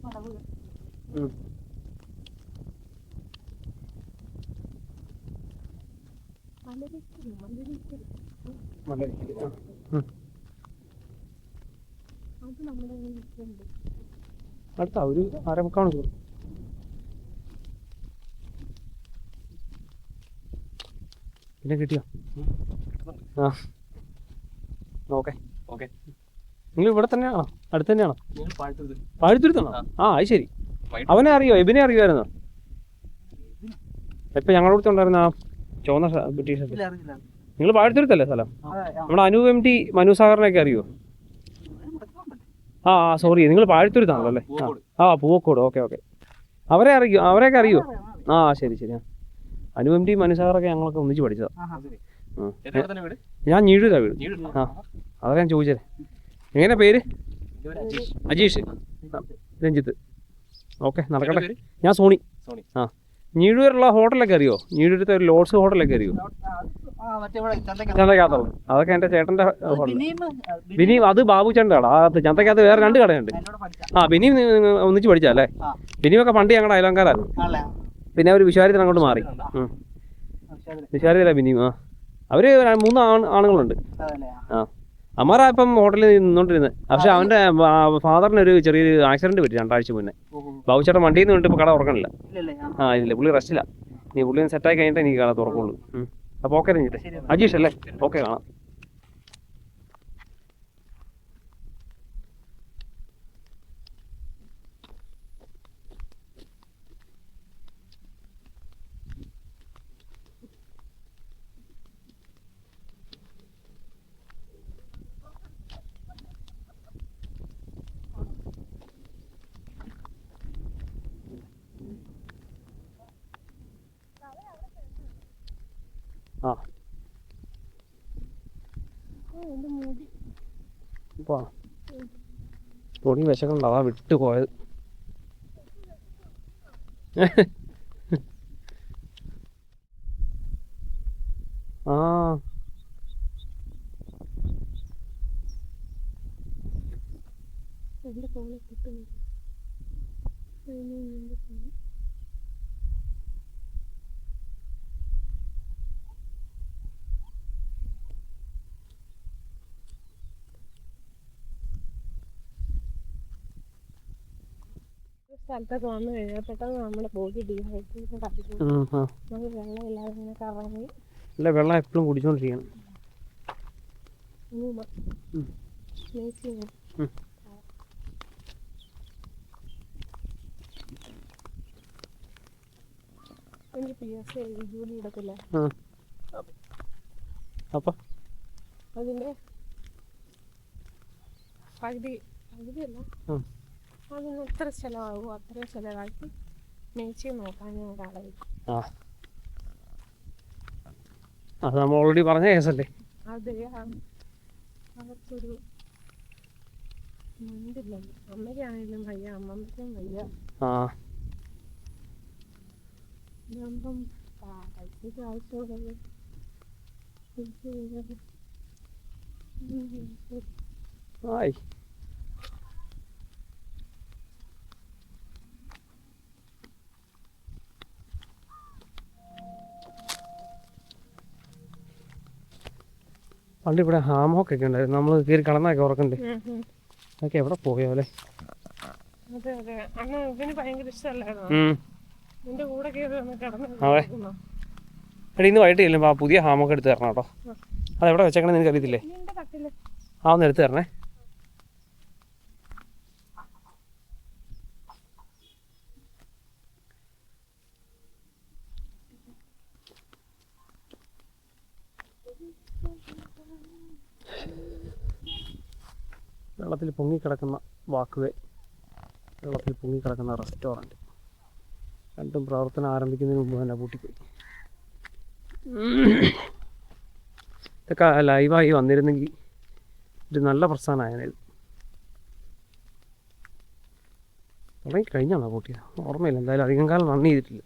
പടവ് അത് നമ്മുടെ വീട്ടിലുണ്ട്. അടുത്ത ഒരു 1/4 മണിക്കൂർ. പിന്നെ കിട്ടിയോ? ആ ഓക്കെ ഓക്കെ. നിങ്ങൾ ഇവിടെ തന്നെയാണോ? അടുത്ത് തന്നെയാണോ? പാഴ്ത്തുരുത്താണോ? ആ അത് ശരി. അവനെ അറിയോ? എബിനെ അറിയുമായിരുന്നോ? ഇപ്പം ഞങ്ങളുടെ അടുത്ത് ഉണ്ടായിരുന്ന ആ ചുവന്ന ടീഷർട്ട്. നിങ്ങൾ പാഴ്ത്തുരുത്തല്ലേ സ്ഥലം? നമ്മുടെ അനു MT മനു സാഗറിനെയൊക്കെ അറിയുമോ? ആ സോറി, നിങ്ങൾ പാഴ്ത്തുരുത്താണല്ലോ അല്ലേ? ആ പൂവക്കോട്. Okay okay. അവരെയൊക്കെ അറിയുമോ? ആ ശരി ശരി. അനു MT മനു സാഗറൊക്കെ ഞങ്ങളൊക്കെ ഒന്നിച്ച് പഠിച്ചതാണ്. ഞാൻ ഞീഴൂരാ വീട്. ആ അതൊക്കെ ഞാൻ ചോദിച്ചേ. എങ്ങനെ പേര്? അജീഷ്. രഞ്ജിത്ത്. ഓക്കെ നടക്കട്ടെ. ഞാൻ സോണി. ആ ഞീഴൂരുള്ള ഹോട്ടലൊക്കെ അറിയോ? ഞീഴൂരത്തെ ഒരു ലോഡ്സ് ഹോട്ടലൊക്കെ അറിയോ? ചന്തക്കകത്തുള്ള അതൊക്കെ എൻ്റെ ചേട്ടൻ്റെ ഹോട്ടൽ. ബിനി അത് ബാബു ചേട്ടൻ്റെ ആ ചന്തക്കകത്ത് വേറെ 2 കടയുണ്ട്. ആ ബിനിയും ഒന്നിച്ച് പഠിച്ചല്ലേ? ബിനിയൊക്കെ പണ്ട് ഞങ്ങളുടെ അയൽവക്കാരായിരുന്നു. പിന്നെ അവർ വിശ്വാരത്തിന് അങ്ങോട്ട് മാറി. വിശ്വാരത്തില്ല ബിനിയും. ആ അവർ 3 ആണുങ്ങളുണ്ട്. ആ അമ്മാരാ ഇപ്പം ഹോട്ടലിൽ നിന്നോണ്ടിരുന്നത്. പക്ഷെ അവൻ്റെ ഫാദറിന് ഒരു ചെറിയൊരു ആക്സിഡന്റ് പറ്റി 2 ആഴ്ച മുന്നേ. ബാബുച്ചേട്ടൻ വണ്ടിയിൽ നിന്ന് ഇപ്പം കട തുറക്കണില്ല. ആ ഇല്ല, പുള്ളി റെസ്റ്റില്ല. നീ പുള്ളി സെറ്റായി കഴിഞ്ഞിട്ട് എനിക്ക് കട തുറക്കുള്ളൂ. അപ്പോൾ ഓക്കെ രഞ്ജിത്തെ. അജീഷ് അല്ലേ? ഓക്കെ കാണാം. ആ ഇപ്പോൾ തുണി വിശക്കുന്നുണ്ട്, അതാ വിട്ട് പോയത്. ആ സ്ഥലത്തൊക്കെ വന്നു കഴിഞ്ഞാൽ പെട്ടെന്ന് നമ്മുടെ ബോഡി ഡീഹൈഡ്രേഷൻ കത്തിക്കും. നമുക്ക് വെള്ളമില്ലാതെ ഇങ്ങനെ കറങ്ങി. അല്ല വെള്ളം എപ്പോഴും കുടിച്ചോണ്ടിരിക്കണം. എനിക്ക് PSC ജോലി എടുക്കില്ല. അപ്പം അതിൻ്റെ പകുതിയല്ല, അതിന് എത്ര ചിലവാകുമോ അത്രയും ചിലവാക്കി മേച്ച് നോക്കാൻ ഞാൻ ഒരാളെ വയ്ക്കും. ആ അത് നമ്മൾ ഓൾറെഡി പറഞ്ഞ കേസല്ലേ? അതെ, അവർക്കൊരു മണ്ടില്ലല്ലോ. അമ്മയ്ക്കാണെങ്കിലും വയ്യ, അമ്മമ്മയ്ക്കും വയ്യ. ആ ഇതാകുമ്പം പൈസയ്ക്ക് ആവശ്യമുള്ളത് ആയി. പണ്ട് ഇവിടെ ഹാമോക്കൊക്കെ ഉണ്ടായിരുന്നു. നമ്മൾ കയറി കടന്നൊക്കെ ഉറക്കണ്ടേ? അതൊക്കെ എവിടെ പോയോ അല്ലേ? അതെ അതെ, അന്ന് ഇവന് ഭയങ്കര ഇഷ്ടമല്ലായിരുന്നോ നിന്റെ കൂടെ കയറി വന്ന് കിടന്നു? അതെ എടി, ഇന്ന് വൈകിട്ട് ചെല്ലുമ്പോൾ ആ പുതിയ ഹാമൊക്കെ എടുത്ത് തരണം കേട്ടോ. അതെവിടെ വെച്ചേക്കണേ നിനക്ക് അറിയത്തില്ലേ? ആ ഒന്ന് എടുത്ത് തരണേ. വെള്ളത്തിൽ പൊങ്ങിക്കിടക്കുന്ന വാക്ക് വേ, വെള്ളത്തിൽ പൊങ്ങിക്കിടക്കുന്ന റെസ്റ്റോറൻറ്റ്. രണ്ടും പ്രവർത്തനം ആരംഭിക്കുന്നതിന് മുമ്പ് തന്നെ പൂട്ടിപ്പോയി. ഇതൊക്കെ ലൈവായി വന്നിരുന്നെങ്കിൽ ഒരു നല്ല പ്രസ്ഥാനമായത്. തുടങ്ങി കഴിഞ്ഞാണോ പൂട്ടിയത്? ഓർമ്മയില്ല. എന്തായാലും അധികം കാലം റൺ ചെയ്തിട്ടില്ല.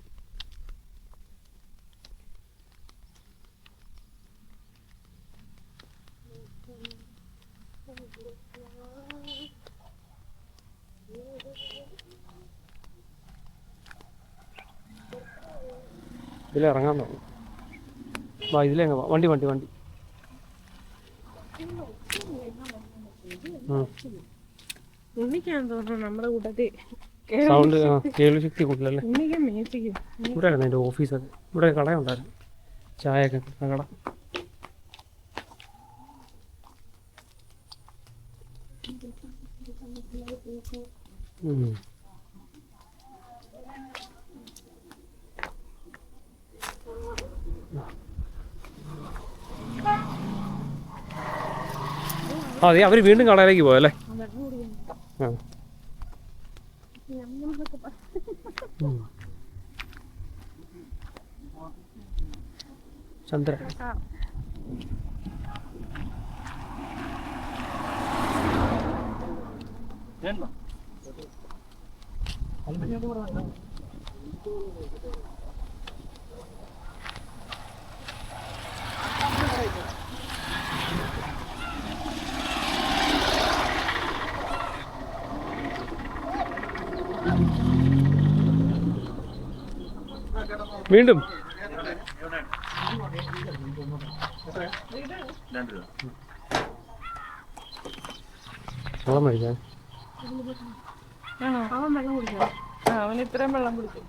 ഇതിലിറങ്ങാൻ തോന്നുന്നു. വാ ഇതിലേ വണ്ടി വണ്ടി വണ്ടി. ഉണ്ണിക്കാൻ തോന്നുന്നു നമ്മുടെ കൂട്ടത്തിൽ സൗണ്ട് കേൾവിശക്തി കൂടുതലല്ലേ. ഉണ്ണിക്കാൻ മേടിക്കും. ഇവിടെ ആയിരുന്നു എൻ്റെ ഓഫീസൊക്കെ. ഇവിടെ കടയുണ്ടായിരുന്നു, ചായയൊക്കെ കട. അതെ, അവർ വീണ്ടും കടയിലേക്ക് പോയല്ലേ. ആ ചന്ദ്ര വീണ്ടും വെള്ളം മേടിക്കാൻ. അവൻ വെള്ളം കുടിക്കും. അവന് ഇത്രയും വെള്ളം കുടിക്കും.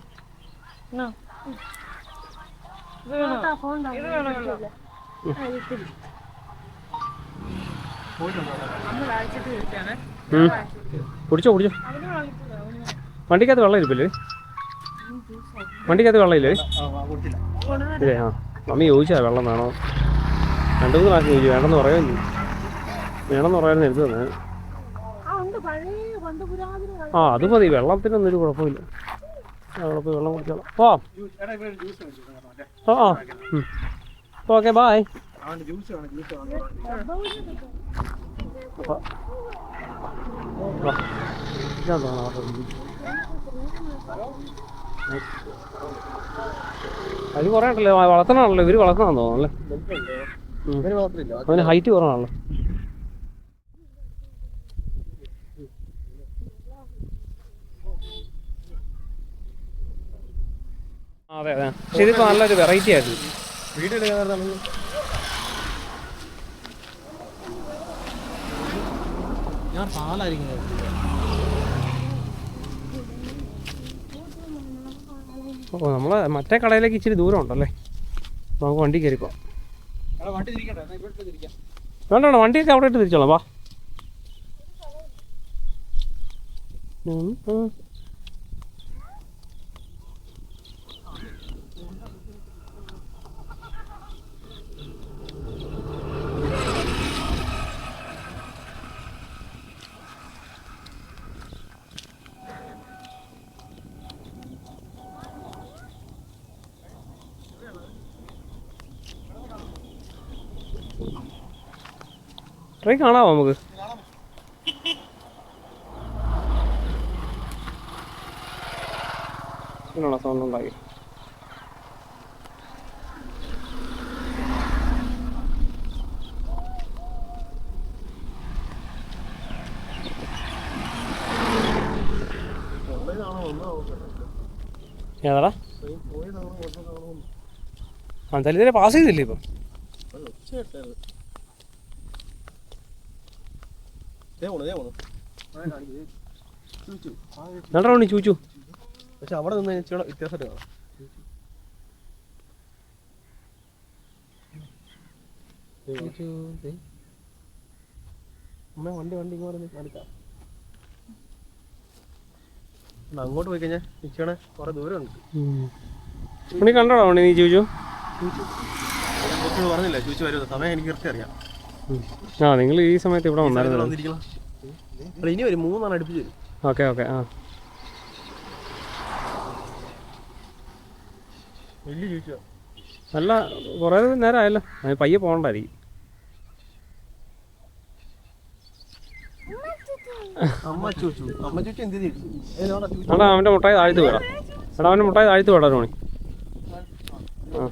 കുടിച്ചോ കുടിച്ചോ. വണ്ടിക്കകത്ത് വെള്ളം ഇരിപ്പില്ലേ? വണ്ടിക്കകത്ത് വെള്ളം ഇല്ലേ? ഇല്ലേ? ആ മമ്മി ചോദിച്ചാ വെള്ളം വേണോ? 2-3 പ്രാവശ്യം ചോദിച്ചു. വേണമെന്ന് പറയുകയും ചെയ്യും. വേണമെന്ന് പറയാൻ എടുത്തു തന്നെ. ആ അത് മതി, വെള്ളത്തിനൊന്നും കുഴപ്പമില്ല. അവിടെ പോയി വെള്ളം കുടിച്ചോളാം. ആ ഓക്കെ ബായ്. അത് കുറേ ഉണ്ടല്ലോ, വളർത്തണമല്ലോ. ഇവർ വളർത്തണമെന്ന് തോന്നുന്നല്ലേ. അവന് ഹൈറ്റ് കുറവാണല്ലോ. അതെ അതെ, പക്ഷെ ഇതിപ്പോൾ നല്ലൊരു വെറൈറ്റി ആയിരുന്നു. ഞാൻ പാലായിരിക്കും. ഓ നമ്മളെ മറ്റേ കടയിലേക്ക് ഇച്ചിരി ദൂരം ഉണ്ടല്ലേ. നമുക്ക് വണ്ടി കയറിപ്പോ. വേണ്ട വേണ്ട, വണ്ടിയൊക്കെ അവിടെ ഇട്ട് തിരിച്ചോളാം. വാ. ട്രെയിൻ കാണാമോ നമുക്ക്? ഇതിനുള്ള സൗണ്ട് ഉണ്ടാക്കി. ഏതാടാ? എന്തായാലും ഇതിനെ പാസ് ചെയ്തില്ലേ ഇപ്പം? രണ്ടര മണി ചോദിച്ചു. പക്ഷെ അവിടെ നിന്ന് വ്യത്യാസമായിട്ട് കാണാം. വണ്ടി വണ്ടി ഇങ്ങോട്ട് കാണിക്കാം. അങ്ങോട്ട് പോയി കഴിഞ്ഞാൽ നിൽക്കണേ കുറെ ദൂരമുണ്ട്. മണി കണ്ടോടാ മണി നീ ചോദിച്ചു? പറഞ്ഞില്ല ചോദിച്ചു വരുന്നത് സമയം എനിക്ക് കൃത്യം അറിയാം. ആ നിങ്ങൾ ഈ സമയത്ത് ഇവിടെ വന്നായിരുന്നു. ഇനി വരും 3 അടുപ്പിച്ച് വരും. Okay okay. ആ വലിയ ചോദിച്ചാ നല്ല കുറേ നേരം ആയല്ലോ പയ്യെ പോകണ്ടായിരിക്കും. അമ്മ ചോദിച്ചു എന്ത് ചെയ്തു? എടാ അവൻ്റെ മുട്ടായി താഴ്ത്തു വിടാം. എടാ അവൻ്റെ മുട്ടായി താഴ്ത്തു വിടാം രോണി. ആ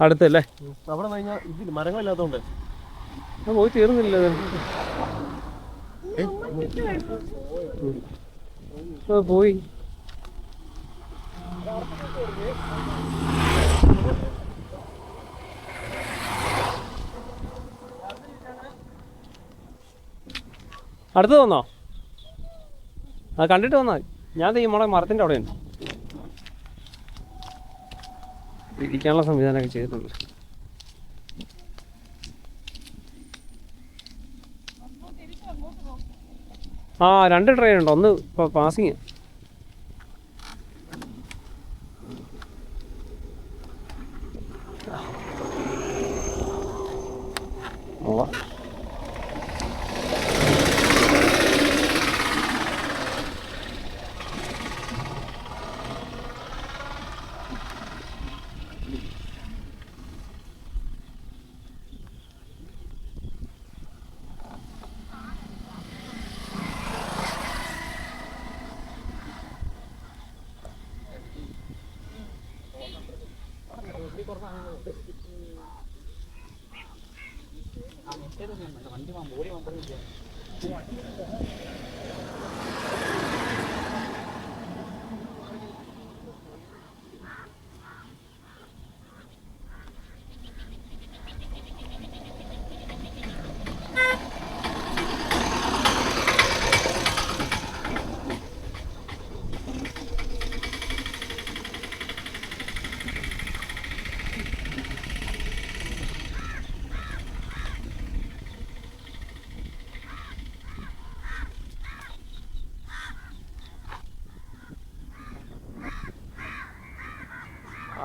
അടുത്തല്ലേ? അവിടെ കഴിഞ്ഞാൽ ഇതിൽ മരങ്ങളില്ലാത്തതുകൊണ്ട് പോയി തീർന്നില്ല. പോയി അടുത്ത് വന്നോ? ആ കണ്ടിട്ട് വന്നാൽ ഞാൻ ഈ നമ്മളെ മരത്തിൻ്റെ അവിടെയുണ്ട്. ഇരിക്കാനുള്ള സംവിധാനമൊക്കെ ചെയ്തിട്ടുണ്ട്. ആ 2 ട്രെയിൻ ഉണ്ട്. ഒന്ന് പാസിങ്.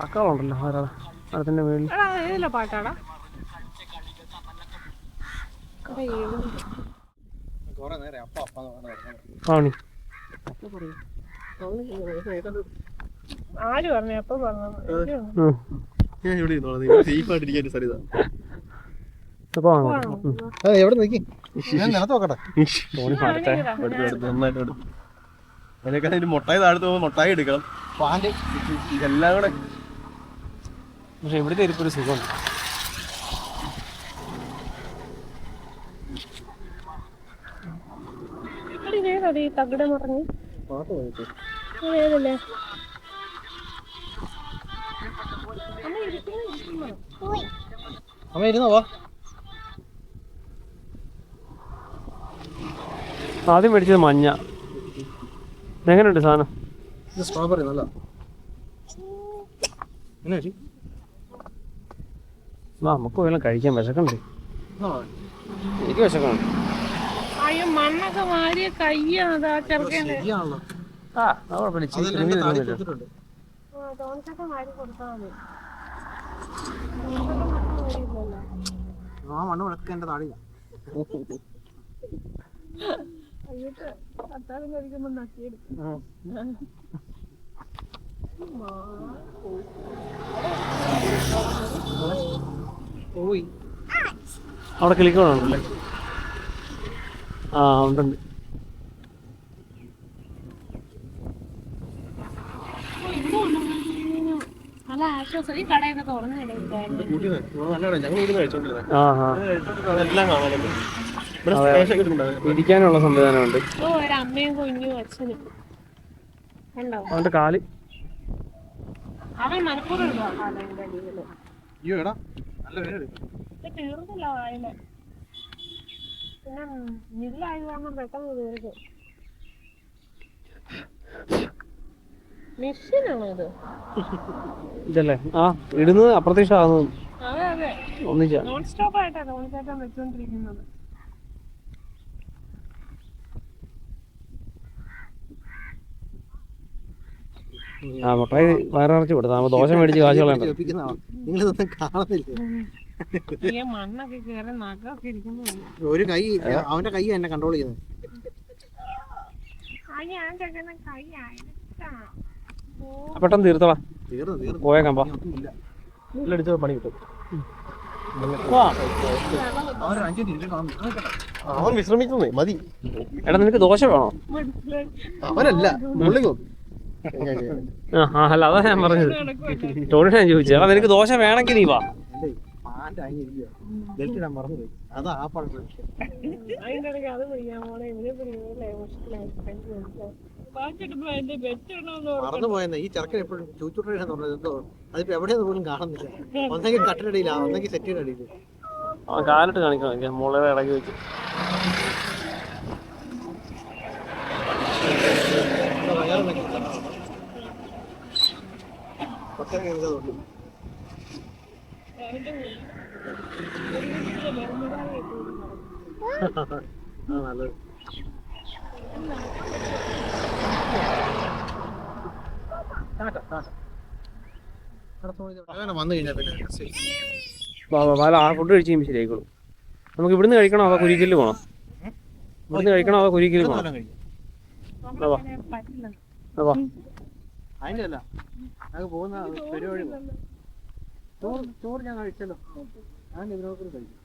ആക്കാളുണ്ടല്ലോ ഒരാളെ മരത്തിൻ്റെ മേളിൽ. ഏതില്ല പാട്ടാടാ? ആണി ആര് പറഞ്ഞു? എപ്പോ പറഞ്ഞു? ഞാൻ ഇവിടെ സേഫ് ആയിട്ടിരിക്കാൻ സരിത എവിടെ നോക്കി ഞാൻ നിലത്ത് നോക്കട്ടെ. നന്നായിട്ട് അതിനേക്കാൾ ഒരു മുട്ടായി താഴത്ത് പോകുമ്പോൾ മുട്ടായി എടുക്കണം. പാൻ്റെ ഇതെല്ലാം കൂടെ പക്ഷെ ഇവിടുത്തെ ഇരിപ്പൊരു സുഖമുണ്ട്. ഈ തകിട മുറങ്ങി ഏതല്ലേ? അമ്മ ഇരുന്നോ? ആദ്യം മേടിച്ചത് മഞ്ഞ. എങ്ങനെയുണ്ട് സാധനം? ഇത് സ്ട്രോബെറി നല്ല. എന്നാ ചേച്ചി നമുക്ക് വല്ലതും കഴിക്കാൻ വിശക്കണ്ടേ? എനിക്ക് വിശക്കുന്നുണ്ട്. അയ്യോ മണ്ണൊക്കെ മാറിയ കയ്യാണ് ചെറുക്കൻ്റെ. ശരിയാണല്ലോ. ആ കുഴപ്പമില്ല. തോന്നിച്ചൊക്കെ മാറി കൊടുത്താൽ മതി. ആ മണ്ണ് വിളക്ക് എൻ്റെ താടില്ല. അയ്യോട്ട് അത്താഴം കഴിക്കുമ്പോ നക്കിയെടുക്കും. പോയി അവിടെ കിളിക്കോണുണ്ടല്ലേ? ആ ഉണ്ടുണ്ട്. നല്ല ആശ്വാസം. ഈ കടയൊക്കെ തുറന്നിടും. എല്ലാം കാണാനുണ്ട്. ഇരിക്കാനുള്ള സംവിധാനമുണ്ട്. ഒരു അമ്മയും കുഞ്ഞും അച്ഛനും ഉണ്ടോ? അവന്റെ കാല് അവൻ മനപ്പൂർവ്വം ഇടുവാ കാലിന്റെ അടിയില്. അയ്യോ എടാ നല്ല വേദന. ഇത് തീർന്നില്ല വായില്. പിന്നെ മില്ലായത് കാരണം പെട്ടെന്ന് തീർക്കും. മെഷീനാണോ ഇത്? ഇതല്ലേ? ആ ഇടുന്നത് അപ്രത്യക്ഷമാകുന്നത്. അതെ അതെ, ഒന്നിച്ചാ നോൺ സ്റ്റോപ്പ് ആയിട്ടാണ് തോണിച്ചേട്ടൻ വെച്ചോണ്ടിരിക്കുന്നത്. ആ മുട്ടായി വയറിറച്ച് കൊടുത്താൽ നമ്മൾ ദോശ മേടിച്ച് കാശ് കളയണ്ട. നിങ്ങളിതൊന്നും കാണുന്നില്ലേ? ഈ മണ്ണൊക്കെ കേറി നഖമൊക്കെ ഇരിക്കുന്നു. ഒരു കൈ അവന്റെ കൈ എന്നെ കൺട്രോൾ ചെയ്യുന്നത്. പെട്ടെന്ന് തീർത്തോളാം. പോയേക്കാം പാ. അടിച്ച പണി കിട്ടും. അവൻ വിശ്രമിക്കുന്നേ മതി. എടാ നിനക്ക് ദോശ വേണോ? അവനല്ല അല്ല അതാ ഞാൻ പറഞ്ഞത്. ടോണി ഞാൻ ചോദിച്ചത്. എടാ നിനക്ക് ദോശ വേണമെങ്കിൽ നീ വാ. അതാ ആ പഴം മറന്നുപോയെന്ന്. ഈ ചെറുക്കൻ എപ്പോഴും ചൂച്ചുട്ടേന്ന് പറഞ്ഞത് എന്തോ അതിപ്പോ എവിടെയെന്ന് പോലും കാണുന്നില്ല. ഒന്നെങ്കിൽ കട്ടിലടിയിലാ, ഒന്നെങ്കിൽ സെറ്റിയുടെ അടിയിൽ. കാലിട്ട് കാണിക്കണം മുളയുടെ ഇടയ്ക്ക് വെച്ച്. നല്ലത്. വന്നു കഴിഞ്ഞാൽ പിന്നെ ആ ഫുഡ് കഴിച്ച് കഴിയുമ്പോൾ ശരിയായിക്കോളും. നമുക്ക് ഇവിടുന്ന് കഴിക്കണോ അതോ കുരിക്കലിൽ പോകണം? ഇവിടുന്ന് കഴിക്കണോ അതോ കുരിക്കലിൽ പോകണം? അതിന്റെ അല്ല ഞങ്ങൾക്ക് പോകുന്ന പരിപാടി. ചോറ് ഞാൻ കഴിച്ചല്ലോ. ഞാൻ ഇതിനോട് കഴിക്കും.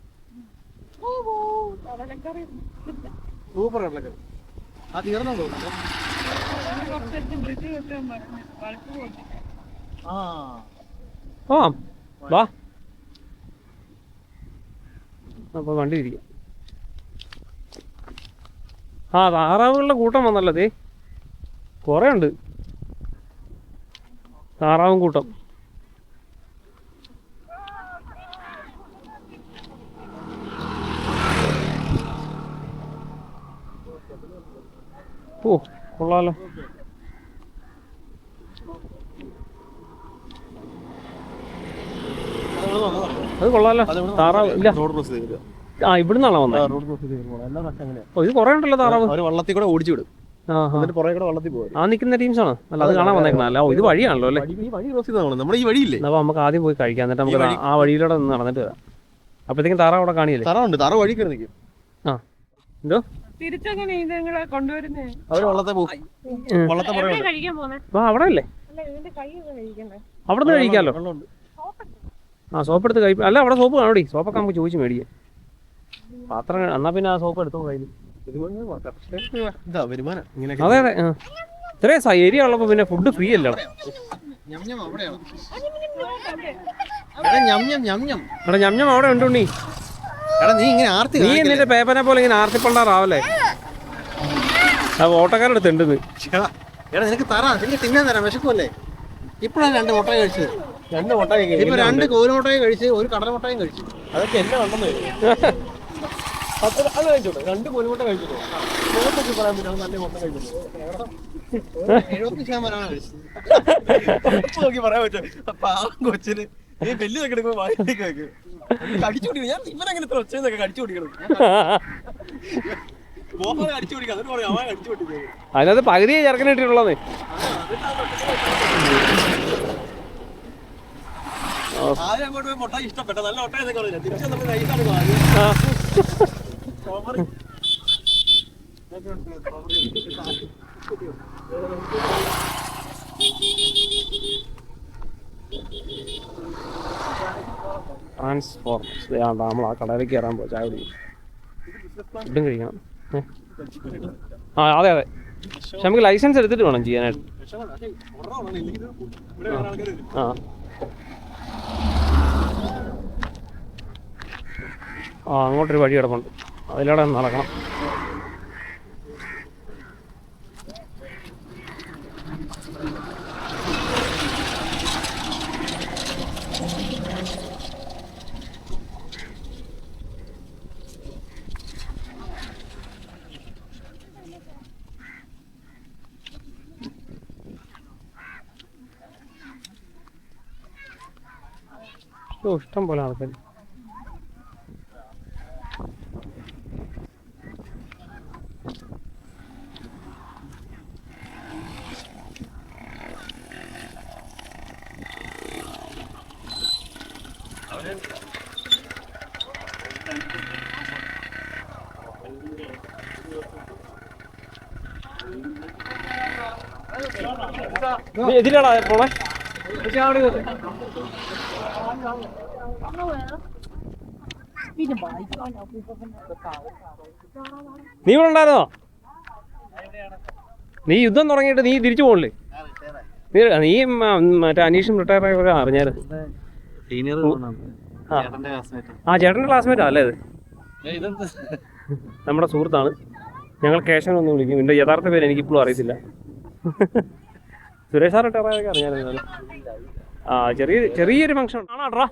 സൂപ്പർ കടലക്കറി. ആ തീർന്നോ തോന്നുന്നു. ആ വാ. അപ്പോൾ വണ്ടി ഇരിക്കാം. ആ താറാവുകളുടെ കൂട്ടം വന്നല്ലോ. ദേ കുറേ ഉണ്ട് താറാവും കൂട്ടം. ഓ കൊള്ളാലോ. അത് കൊള്ളാലോ. താറാവ് ഇല്ല. ആ ഇവിടുന്നാണോ വന്നത്? ഓ ഇത് കുറേ ഉണ്ടല്ലോ താറാവ്. വള്ളത്തിൽ കൂടെ ഓടിച്ചു വിടും. വള്ളത്തിൽ പോകും. ആ നിൽക്കുന്ന ടീംസാണ്. അല്ല അത് കാണാൻ വന്നേക്കുന്നത്. അല്ല ഇത് വഴിയാണല്ലോ അല്ലേ? നമ്മുടെ ഈ വഴിയില്ലേ? അപ്പോൾ നമുക്ക് ആദ്യം പോയി കഴിക്കാം. എന്നിട്ട് നമുക്ക് ആ വഴിയിലൂടെ നിന്ന് നടന്നിട്ട് വരാം. അപ്പോഴത്തേക്കും താറാവ് അവിടെ കാണിയല്ലേ? താറാവുണ്ട്. താറാവ് വഴി കയറി നിൽക്കും. ആ എന്തോ തിരിച്ചെങ്ങനെ ഇതെങ്ങനെ കൊണ്ടുവരുന്നേ? അവര് വള്ളത്തെ പോകും. വള്ളത്തെ പുറകെ കഴിക്കാൻ പോന്നെ? അവിടെ അല്ലേ? അവിടെ നിന്ന് കഴിക്കാമല്ലോ. ആ സോപ്പ് എടുത്ത് കഴിക്കും. അല്ല അവിടെ സോപ്പ് കാണോടി. സോപ്പൊക്കെ നമുക്ക് ചോദിച്ച് മേടിക്കാം. പാത്രം എന്നാ പിന്നെ ആ സോപ്പ് എടുത്തോ കയ്യിൽ. അതെ അതെ. ഇത്രയും ഏരിയ ഉള്ളപ്പോൾ പിന്നെ ഫുഡ് ഫ്രീ അല്ലേ? എടാ ഞം അവിടെ ഉണ്ട് ഉണ്ണി. നീ എന്നിട്ട് പേപ്പറിനെ പോലെ ഇങ്ങനെ ആർത്തിപ്പണ്ടാറാവല്ലേ? ആ ഓട്ടക്കാരെടുത്ത് ഉണ്ടെന്ന്. നിനക്ക് തരാം. നിനക്ക് തിന്നാൻ തരാം. വിശക്കുമല്ലേ? ഇപ്പോഴാണ് 2 മുട്ടയും കഴിച്ചത്. 2 മുട്ടയും ഇപ്പൊ 2 കോലുമുട്ടയും കഴിച്ച് 1 കടല മുട്ടയും കഴിച്ചു. അതൊക്കെ എന്നെ വന്നെന്ന് വരും. 2 കോലുമുട്ട കഴിച്ചു. പറയാൻ പറ്റും നല്ല മുട്ട കഴിച്ചു. 70% കഴിച്ചത് നോക്കി പറയാൻ പറ്റും. പാവം കൊച്ചിന് നീ വെല്ലു വെക്കെടുക്കുമ്പോ വായിലേക്ക് വെക്കും. കടിച്ചു കുടിക്കണം. ഞാൻ ഇവനങ്ങനെ ഇത്ര ഒച്ചയൊക്കെ കടിച്ചു കുടിക്കണം. അടിച്ചു കുടിക്കാം. അതൊരു പറയാം അവൻ കടിച്ചു കുടിക്കുന്നത്. അതിനകത്ത് പകുതിയെ ചെറുക്കനിട്ടുള്ളത്. ആദ്യം അങ്ങോട്ട് പോയി മുട്ട ഇഷ്ടപ്പെട്ട നല്ല മുട്ട തിരിച്ചു നമ്മൾ കഴിക്കാൻ ട്രാൻസ്ഫോർമേഴ്സ് നമ്മൾ ആ കടയിലേക്ക് കയറാൻ പോകും. ചായ കുടിക്കും. ഫുഡും കഴിക്കണം. ആ അതെ അതെ. പക്ഷെ നമുക്ക് ലൈസൻസ് എടുത്തിട്ട് വേണം ചെയ്യാനായിട്ട്. ആ ആ അങ്ങോട്ടൊരു വഴി കിടപ്പുണ്ട്. അതിലൂടെ നടക്കണം. ഇഷ്ടം പോലെ ആൾക്കാർ. ഇതിലാടാ പോണേ. നീ ഇവിടെ ഉണ്ടായിരുന്നോ? നീ യുദ്ധം തുടങ്ങിയിട്ട് നീ തിരിച്ചു പോകണില്ലേ? നീ മറ്റേ അനീഷും റിട്ടയർ ആയവരെ അറിഞ്ഞായിരുന്നു. ആ ചേട്ടൻ്റെ ക്ലാസ്മേറ്റാ അല്ലേ ഇത്? നമ്മുടെ സുഹൃത്താണ്. ഞങ്ങൾ കേശവനൊന്ന് വിളിക്കും. എൻ്റെ യഥാർത്ഥ പേര് എനിക്കിപ്പോഴും അറിയത്തില്ല. സുരേഷ് സാർ റിട്ടയർ ആയതൊക്കെ അറിഞ്ഞായിരുന്നു. ആ ചെറിയൊരു ഫംഗ്ഷൻ ആണോട്രാ.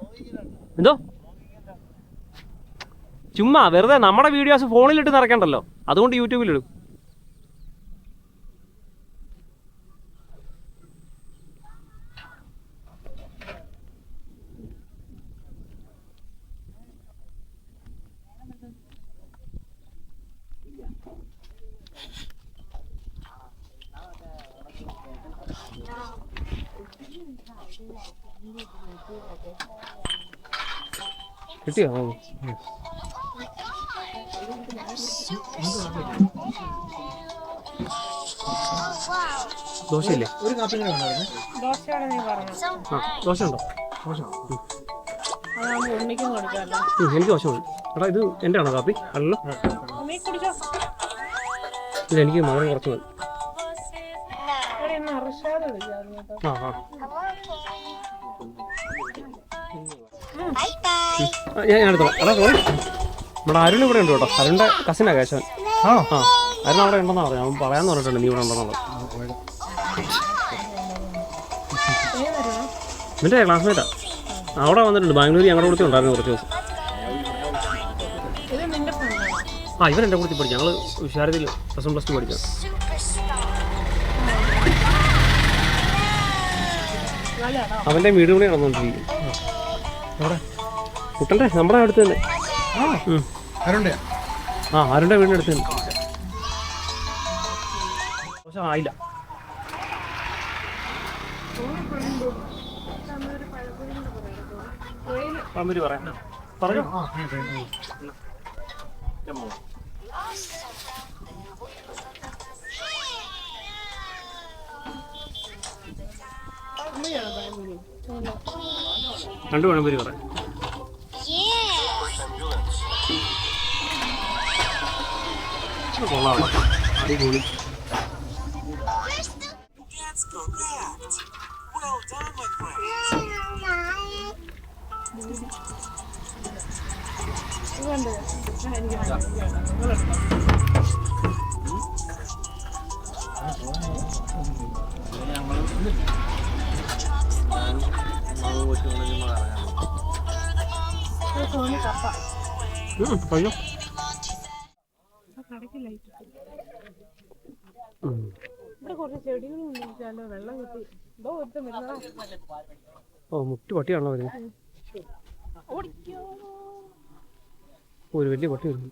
എന്തോ ചുമ്മാ വെറുതെ നമ്മുടെ വീഡിയോസ് ഫോണിലിട്ട് നിറയ്ക്കണ്ടല്ലോ, അതുകൊണ്ട് യൂട്യൂബിലിടും. കിട്ടിയോ? ദോശയില്ലേ? ഒരു കാപ്പി കൂടെ ഉണ്ടായിരുന്നേ. ദോശയോടെ നീ പറഞ്ഞു. ആ ദോശ ഉണ്ടോ? അതാകുമ്പോൾ ഉണ്ണിക്കും കൊടുക്കാമല്ലോ. എനിക്ക് ദോശ മതി. എടാ ഇത് എൻ്റെ ആണോ കാപ്പി? അല്ലല്ലോ. നീ കുടിച്ചോ. ഇത് എനിക്ക് മധുരം കുറച്ച് മതി. ഇവിടെ ഇന്ന് അർഷാദ് വിളിച്ചായിരുന്നു കേട്ടോ. ആ ഞാൻ എടുത്തോളാം. അതാ സോറി, നമ്മുടെ അരുൺ ഇവിടെ ഉണ്ട് കേട്ടോ. അരുണിൻ്റെ കസിനാ കേശവൻ. ആ അരുൺ അവിടെ ഉണ്ടെന്നാ പറഞ്ഞു. അവൻ പറയാമെന്ന് പറഞ്ഞിട്ടുണ്ട് നീ ഇവിടെ ഉണ്ടെന്നുള്ളത്. നിൻ്റെ ക്ലാസ്മേറ്റാ. അവിടെ വന്നിട്ടുണ്ട്. ബാംഗ്ലൂർ ഞങ്ങളുടെ കൂടെ ഉണ്ടായിരുന്നു കുറച്ച് ദിവസം. ഇത് നിന്റെ ഫ്രണ്ടാണോ? ആ ഇവൻ എൻ്റെ കൂടെ പഠിച്ചു. ഞങ്ങൾ വിശാരദിൽ +1 +2 പഠിക്കാം. അവൻ്റെ വീട് കൂടി നടന്നുകൊണ്ടിരിക്കും. അവിടെ കുട്ടൻ്റെ നമ്മുടെ അടുത്ത് തന്നെ. ആ ആരുടെ വീടിൻ്റെ അടുത്ത് തന്നെ. പക്ഷെ ആയില്ല. പമ്പര് പറയാം. പറഞ്ഞോ. രണ്ട് പഴംപൊരി പറയാം. കൊള്ളാം, അടിപൊളി. അയ്യോ ഇവിടെ കുറച്ച് ചെടികളും ഉണ്ടോ? വെള്ളം കിട്ടി. എന്തോ ഒരുത്തം വരുന്നതാ. ഓ മുട്ടി പട്ടിയാണല്ലോ വരുന്നത്. ഒരു വലിയ പട്ടി വരുന്നു.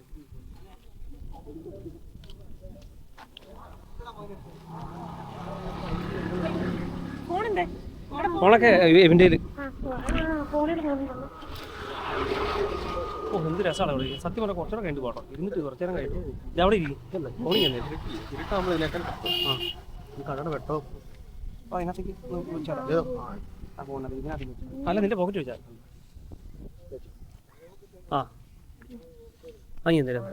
ഫോണൊക്കെ ഇവൻ്റെ ഓ എന്ത് രസമാണ് അവിടെ. സത്യം പറഞ്ഞാൽ കുറച്ചുകൂടെ കഴിഞ്ഞിട്ട് പോകണം. ഇരുന്നിട്ട് കുറച്ചു നേരം കഴിഞ്ഞു ഇത് അവിടെ ഇരിക്കും അല്ലേ? ഫോണിൽ തന്നെ ഇരുട്ടാകുമ്പോൾ ഇതിലേക്ക് ആ ഈ കടയുടെ വെട്ടോ അപ്പോൾ അതിനകത്തേക്ക് അല്ല നിന്റെ പോക്കറ്റ് വെച്ചാൽ ആ വാങ്ങി എന്തേലും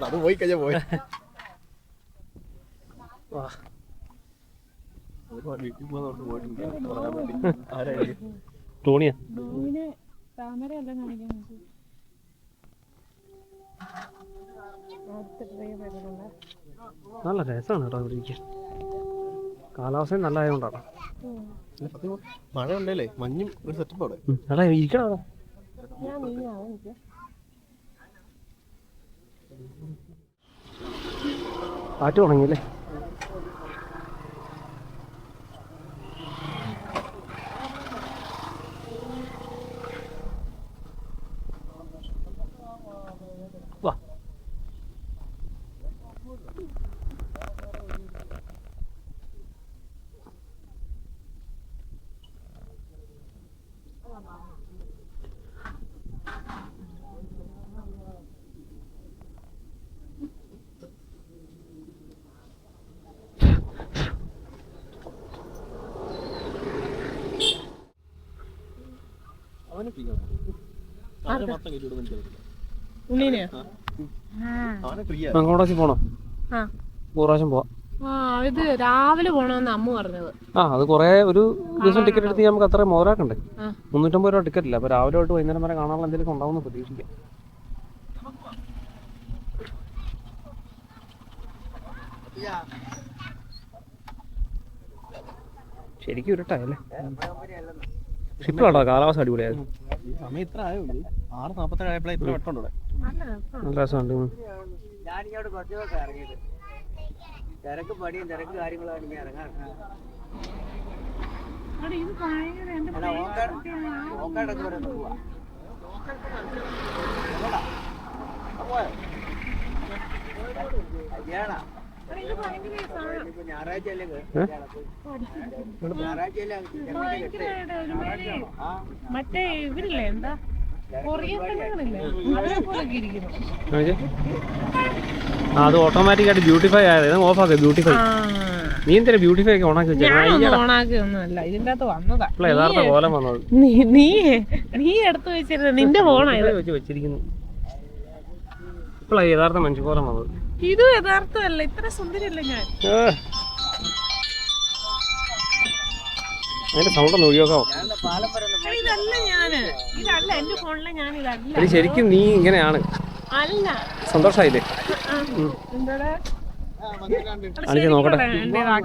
അത് പോയി കഴിഞ്ഞാൽ പോയി. വാ ടോണിയാ താമരയല്ല കാണിക്കാൻ. നല്ല രസമാണ് കേട്ടോ ഇവിടെ ഇരിക്കാൻ. കാലാവസ്ഥയും നല്ല ആയതുകൊണ്ടാണ്. മഴ ഉണ്ടല്ലേ, മഞ്ഞും ഒരു സെറ്റപ്പ് അവിടെ. അല്ല ഇരിക്കണം അവിടെ. കാറ്റ് തുടങ്ങിയല്ലേ. വാ അവന് ഫ്രീ ആണ്. അവന് മൊത്തം കയറ്റി വിടും എനിക്ക്. ഉണ്ണീനെയോ? അവനെ ഫ്രീ ആണ്. മംഗളോടാച്ചി പോണോ? ആ പ്രാവശ്യം പോവാം. ഇത് രാവിലെ പോണമെന്ന് അമ്മ പറഞ്ഞത്. അത് കുറേ ഒരു ദിവസം ടിക്കറ്റ് എടുത്ത് നമുക്ക് അത്ര മുതലാക്കണ്ടേ. ആ. 350 രൂപ ടിക്കറ്റ് ഇല്ല. അപ്പോൾ രാവിലെ തൊട്ട് വൈകുന്നേരം വരെ കാണാനുള്ള എന്തെങ്കിലും ഉണ്ടാവുമെന്ന് പ്രതീക്ഷിക്കാം. ശരിക്കും ഇരുട്ടായല്ലേ. ഇപ്പോഴാട്ടോ കാലാവസ്ഥ അടിപൊളിയായത്. സമയം ഇത്ര ആയുള്ളൂ. 6:47 ആയപ്പോഴേ ഇത്ര വെട്ടമുണ്ട് ഇവിടെ. നല്ല രസമുണ്ട്. ഞാനിങ്ങോട്ട് കുറച്ചൊക്കെ ഇറങ്ങിയത് തിരക്ക് പണിയും തിരക്ക് കാര്യങ്ങളാണ് ഇങ്ങനെ ഇറങ്ങാൻ. ഓക്കാടൊക്കെ വരെ പോവാ. ഞായറാഴ്ച അല്ലേ മറ്റേ ഇവരില്ലേ എന്താ കൊറിയൻ പെണ്ണുങ്ങളില്ലേ അവരെ പോലൊക്കെ ഇരിക്കുന്നു. അത് ഓട്ടോമാറ്റിക് ആയിട്ട് ബ്യൂട്ടിഫൈ ആയത്. ഓഫ് ആക്കുക ബ്യൂട്ടിഫൈ. നീ എന്തിനാ ബ്യൂട്ടിഫൈ ഒക്കെ ഓണാക്കി വെച്ചേക്കണം? ഓണാക്കി ഒന്നുമല്ല, ഇതിന്റെ അകത്ത് വന്നതാ. യഥാർത്ഥ കോലം വന്നത് നീ എടുത്ത് വെച്ചിരുന്ന നിന്റെ ഫോണായത് വെച്ചിരിക്കുന്നു. ഇപ്പോഴാണ് യഥാർത്ഥ മനുഷ്യക്കോലം വന്നത്. ഇത് യഥാർത്ഥമല്ല, ഇത്ര സുന്ദരിയല്ല ഞാൻ. അതിന്റെ സൗണ്ട് ഒന്ന് ഒഴിവാക്കാവോ? ഇതല്ല ഞാന്, ഇതല്ല എന്റെ ഫോണിലെ ഞാൻ. ഇതല്ല ഇത് ശരിക്കും നീ ഇങ്ങനെയാണ്. അല്ല. സന്തോഷായില്ലേ? എന്താ അണിച്ച് നോക്കട്ടെ.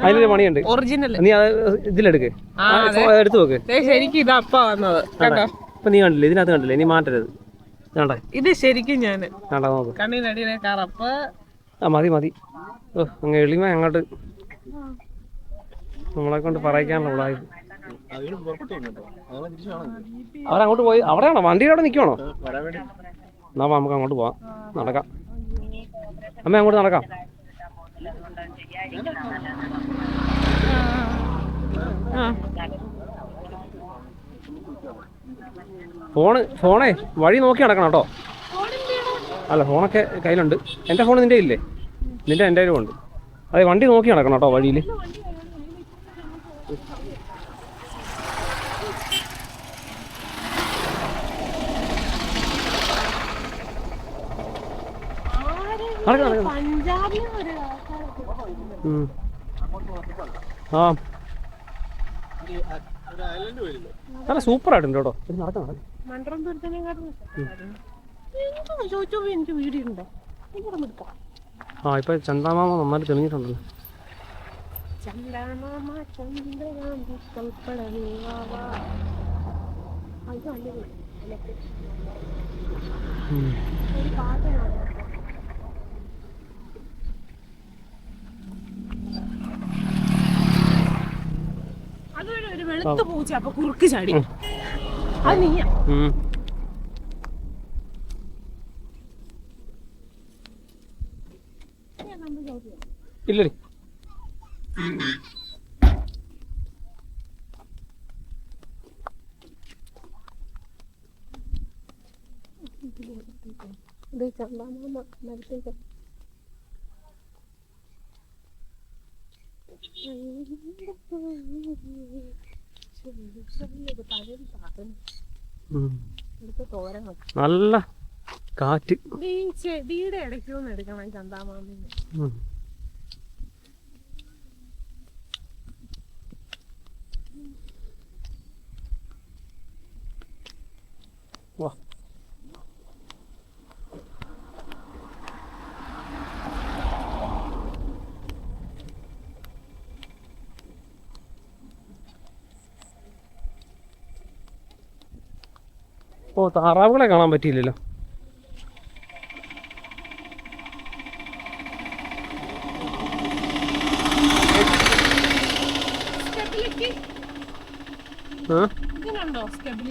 അതിലൊരു പണിയുണ്ട്. ഒറിജിനൽ നീ അത് ഇതിലെടുക്ക്, എടുത്തു നോക്ക്. ശരിക്കും ഇത് അപ്പ വന്നത് കേട്ടോ. ഇപ്പൊ നീ കണ്ടില്ലേ? ഇതിനകത്ത് കണ്ടില്ലേ? നീ മാറ്റരുത്. വേണ്ടേ? ഇത് ശരിക്കും ഞാന്. വേണ്ട നോക്ക്. കണ്ണിനടിയിലെ കറപ്പ്. മതി മതി. അങ്ങ് എളിമ അങ്ങോട്ട് നമ്മളെ കൊണ്ട് പറയിക്കാനുള്ള ഉള്ളായിരുന്നു. അവരങ്ങോട്ട് പോയി. അവിടെയാണോ? വണ്ടിയുടെ അവിടെ നിൽക്കുവാണോ? എന്നാ നമുക്ക് അങ്ങോട്ട് പോവാം. നടക്കാം. അമ്മ അങ്ങോട്ട് നടക്കാം. ഫോണേ വഴി നോക്കി നടക്കണം കേട്ടോ. അല്ല, ഫോണൊക്കെ കയ്യിലുണ്ട്. എൻ്റെ ഫോൺ നിൻ്റെ ഇല്ലേ? നിൻ്റെ എൻ്റെ കയ്യിലും ഉണ്ട്. അതെ, വണ്ടി നോക്കി നടക്കണം കേട്ടോ വഴിയിൽ. ആ നല്ല സൂപ്പറായിട്ടുണ്ട് കേട്ടോ. നടക്കാം. എനിക്ക് വീടുണ്ടോ? ഇപ്പൊ ചന്ദാമാമ നന്നായിട്ട് തെളിഞ്ഞിട്ടുണ്ടല്ലോ. അതുപോലെ ഒരു വെളുത്ത പൂച്ച അപ്പൊ കുറുക്ക് ചാടി. അത് നീയാ? ഇല്ലടി. നല്ല കാറ്റ്. ചെടിയുടെ ഇടയ്ക്കൊന്നും എടുക്കണം ചന്താമാമിന്. വാ. താറാവുകളെ കാണാൻ പറ്റിയില്ലല്ലോ.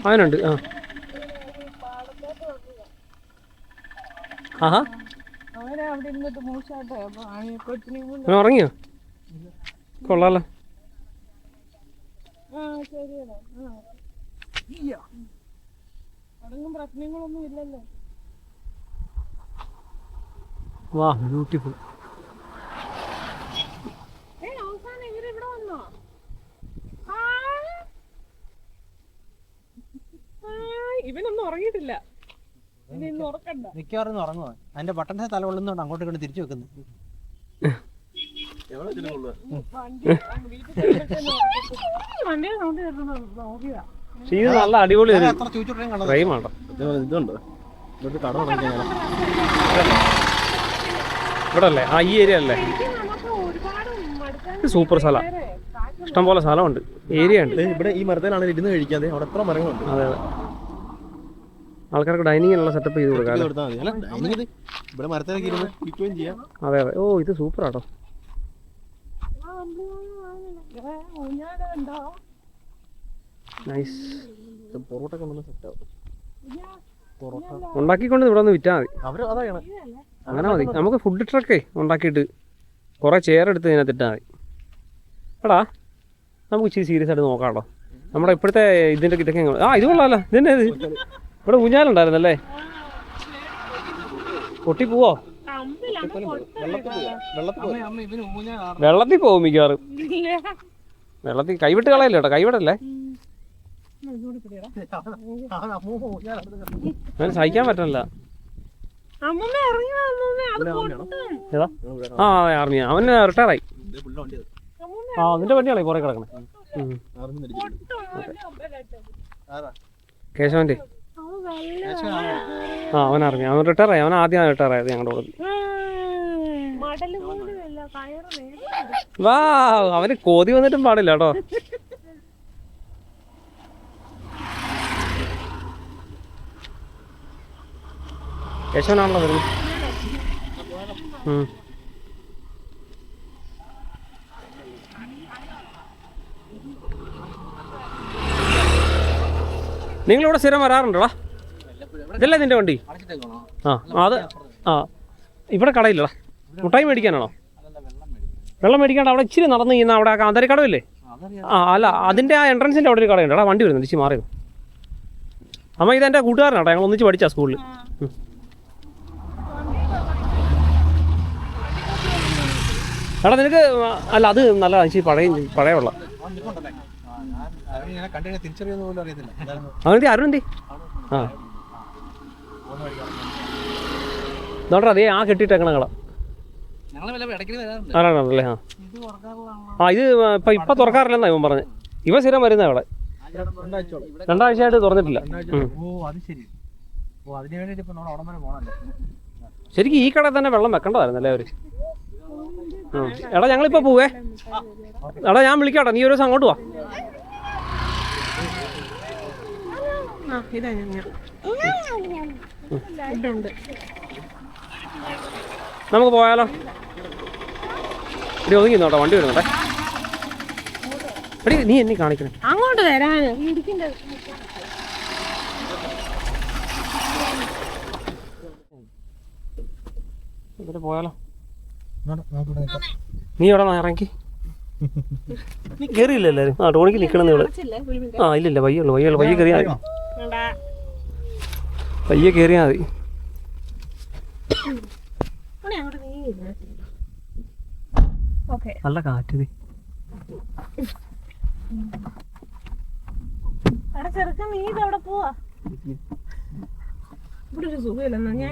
അതിനുണ്ട്. ഉറങ്ങിയോ? കൊള്ളാലോ. പ്രശ്നങ്ങളൊന്നും ഇല്ലല്ലോ. വാ, ബ്യൂട്ടിഫുൾ. അവസാനം ഇവരിവിടെ വന്നോ? ഇവനൊന്നും ഉറങ്ങിയിട്ടില്ല. ഇനി ഇന്ന് ഉറക്കണ്ട. മിക്കവാറും ഒന്ന് ഉറങ്ങുവാ. അതിന്റെ ബട്ടൺസ് തല കൊള്ളുന്നോണ്ട് അങ്ങോട്ട് കൊണ്ട് തിരിച്ചു വെക്കുന്നു. വണ്ടിയുടെ സൗണ്ട് കേൾക്കുന്നു നോക്കിയതാ. പക്ഷേ ഇത് നല്ല അടിപൊളി ഒരു എത്ര ചൂച്ചുട്ടയും കണ്ടത് ഫ്രെയിം ആണ്. ഇതുണ്ട്. ഇതൊരു കട തുടങ്ങിയാൽ ഇവിടെ അല്ലേ? ആ ഈ ഏരിയ അല്ലേ? നമുക്ക് ഒരുപാട് മടുക്കാൻ ഇത് സൂപ്പർ സ്ഥലം. ഇഷ്ടംപോലെ സ്ഥലമുണ്ട്, ഏരിയ ഉണ്ട്. ഇവിടെ ഈ മരത്തിലാണ് ഇരുന്ന് കഴിക്കാതെ അവിടെ എത്ര മരങ്ങളുണ്ട്. അതെ അതെ, ആൾക്കാർക്ക് ഡൈനിങ്ങിനുള്ള സെറ്റപ്പ് ചെയ്ത് കൊടുക്കാം അല്ലേ? കൊടുത്താൽ മതി. അല്ല ഡൈനിങ് ഇത് ഇവിടെ മരത്തിലൊക്കെ ഇരുന്ന് ഇരിക്കുകയും ചെയ്യാം. അതെ അതെ. ഓ ഇത് സൂപ്പർ ആട്ടോ. ഊഞ്ഞാലുണ്ടോ? നൈസ്. പൊറോട്ട കൊണ്ടുവന്ന് സെറ്റാവും. പൊറോട്ട ഉണ്ടാക്കിക്കൊണ്ട് ഇവിടെ ഒന്ന് വിറ്റാൽ മതി. അവർ അതാണ് അങ്ങനെ മതി. നമുക്ക് ഫുഡ് ട്രക്കേ ഉണ്ടാക്കിയിട്ട് കുറേ ചെയർ എടുത്ത് ഇതിനകത്ത് ഇട്ടാൽ മതി. എടാ നമുക്ക് ഇച്ചിരി സീരിയസ് ആയിട്ട് നോക്കാമല്ലോ. നമ്മുടെ ഇപ്പോഴത്തെ ഇതിൻ്റെ ഇതൊക്കെ ഇത് കൊള്ളാമല്ലോ. ഇതിൻ്റെ ഇവിടെ ഊഞ്ഞാലുണ്ടായിരുന്നല്ലേ? പൊട്ടിപ്പോവോ? വെള്ളത്തിൽ പോവും മിക്കവാറും. വെള്ളത്തിൽ കൈവിട്ട് കളയല്ലോ കേട്ടോ, കൈവിടല്ലേ? അങ്ങനെ സഹിക്കാൻ പറ്റണില്ല. ഏതാ? ആ അതെ, ആർമിയാ. അവന് റിട്ടയറായി. ആ അതിൻ്റെ വണ്ടിയാളെ കുറേ കിടക്കണേ. കേശവൻ്റെ ആ അവൻ ആർമി. അവൻ റിട്ടയറായി. അവൻ ആദ്യം റിട്ടയറായത് ഞങ്ങളുടെ കൂടെ. വാ അവന് കോതി വന്നിട്ടും പാടില്ല കേട്ടോ. കേശവനാണല്ലോ വരുന്നത്. നിങ്ങളിവിടെ സ്ഥിരം വരാറുണ്ടോടാ? ഇതല്ലേ നിൻ്റെ വണ്ടി? ആ അത് ആ ഇവിടെ കടയില്ലടാ. മുട്ടായി മേടിക്കാനാണോ? വെള്ളം മേടിക്കാണ്ട് അവിടെ ഇച്ചിരി നടന്നു ചെയ്യുന്ന അവിടെ കാന്താരിക്കടവില്ലേ? ആ അല്ല, അതിൻ്റെ ആ എൻട്രൻസിൻ്റെ അവിടെ ഒരു കടയുണ്ട്. എടാ വണ്ടി വരുന്നുണ്ട്, ഇച്ചിരി മാറിയത്. അമ്മ ഇതെൻ്റെ കൂട്ടുകാരനാട്ടോ, ഞങ്ങൾ ഒന്നിച്ച് പഠിച്ചാ സ്കൂളിൽ. എടാ നിനക്ക് അല്ല അത് നല്ല ഇച്ചിരി പഴയ വെള്ളം. അവനെന്തി അരുണെന്തി? ആ നോട്ടാ അതേ ആ കെട്ടിയിട്ടേക്കണ കട ആണല്ലേ? ആ ആ ഇത് ഇപ്പം തുറക്കാറില്ലെന്നാ ഇവൻ പറഞ്ഞത്. ഇവൻ സ്ഥിരം വരുന്ന അവിടെ. 2 ആഴ്ചയായിട്ട് തുറന്നിട്ടില്ല. ശരിക്കും ഈ കടയിൽ തന്നെ വെള്ളം വെക്കേണ്ടതായിരുന്നല്ലേ അവർ? എടാ ഞങ്ങളിപ്പോൾ പോവേ. എടാ ഞാൻ വിളിക്കാട്ടോ, നീ ഒരു ദിവസം അങ്ങോട്ട് വാ. നമുക്ക് പോയാലോ? ഇടി ഒതുങ്ങി നോട്ടോ, വണ്ടി വരുന്നുണ്ടേ. എടി നീ എന്നെ കാണിക്കണേ അങ്ങോട്ട് തരാൻ. ഇവിടെ പോയാലോ? നീ എവിടെ ഇറങ്ങി? നീ കയറിയില്ല എല്ലാവരും? ആ ടോണിക്ക് നിൽക്കണമെന്ന് ഇവിടെ. ആ ഇല്ലില്ല, പയ്യെ കയറിയാൽ മതി. പയ്യെ കയറിയാൽ മതി. നല്ല കാറ്റ്. ചെറുക്കൻ നീ ഇതവിടെ പോവാ. ഇവിടെ ഒരു സുഖമില്ലെന്നാ ഞാൻ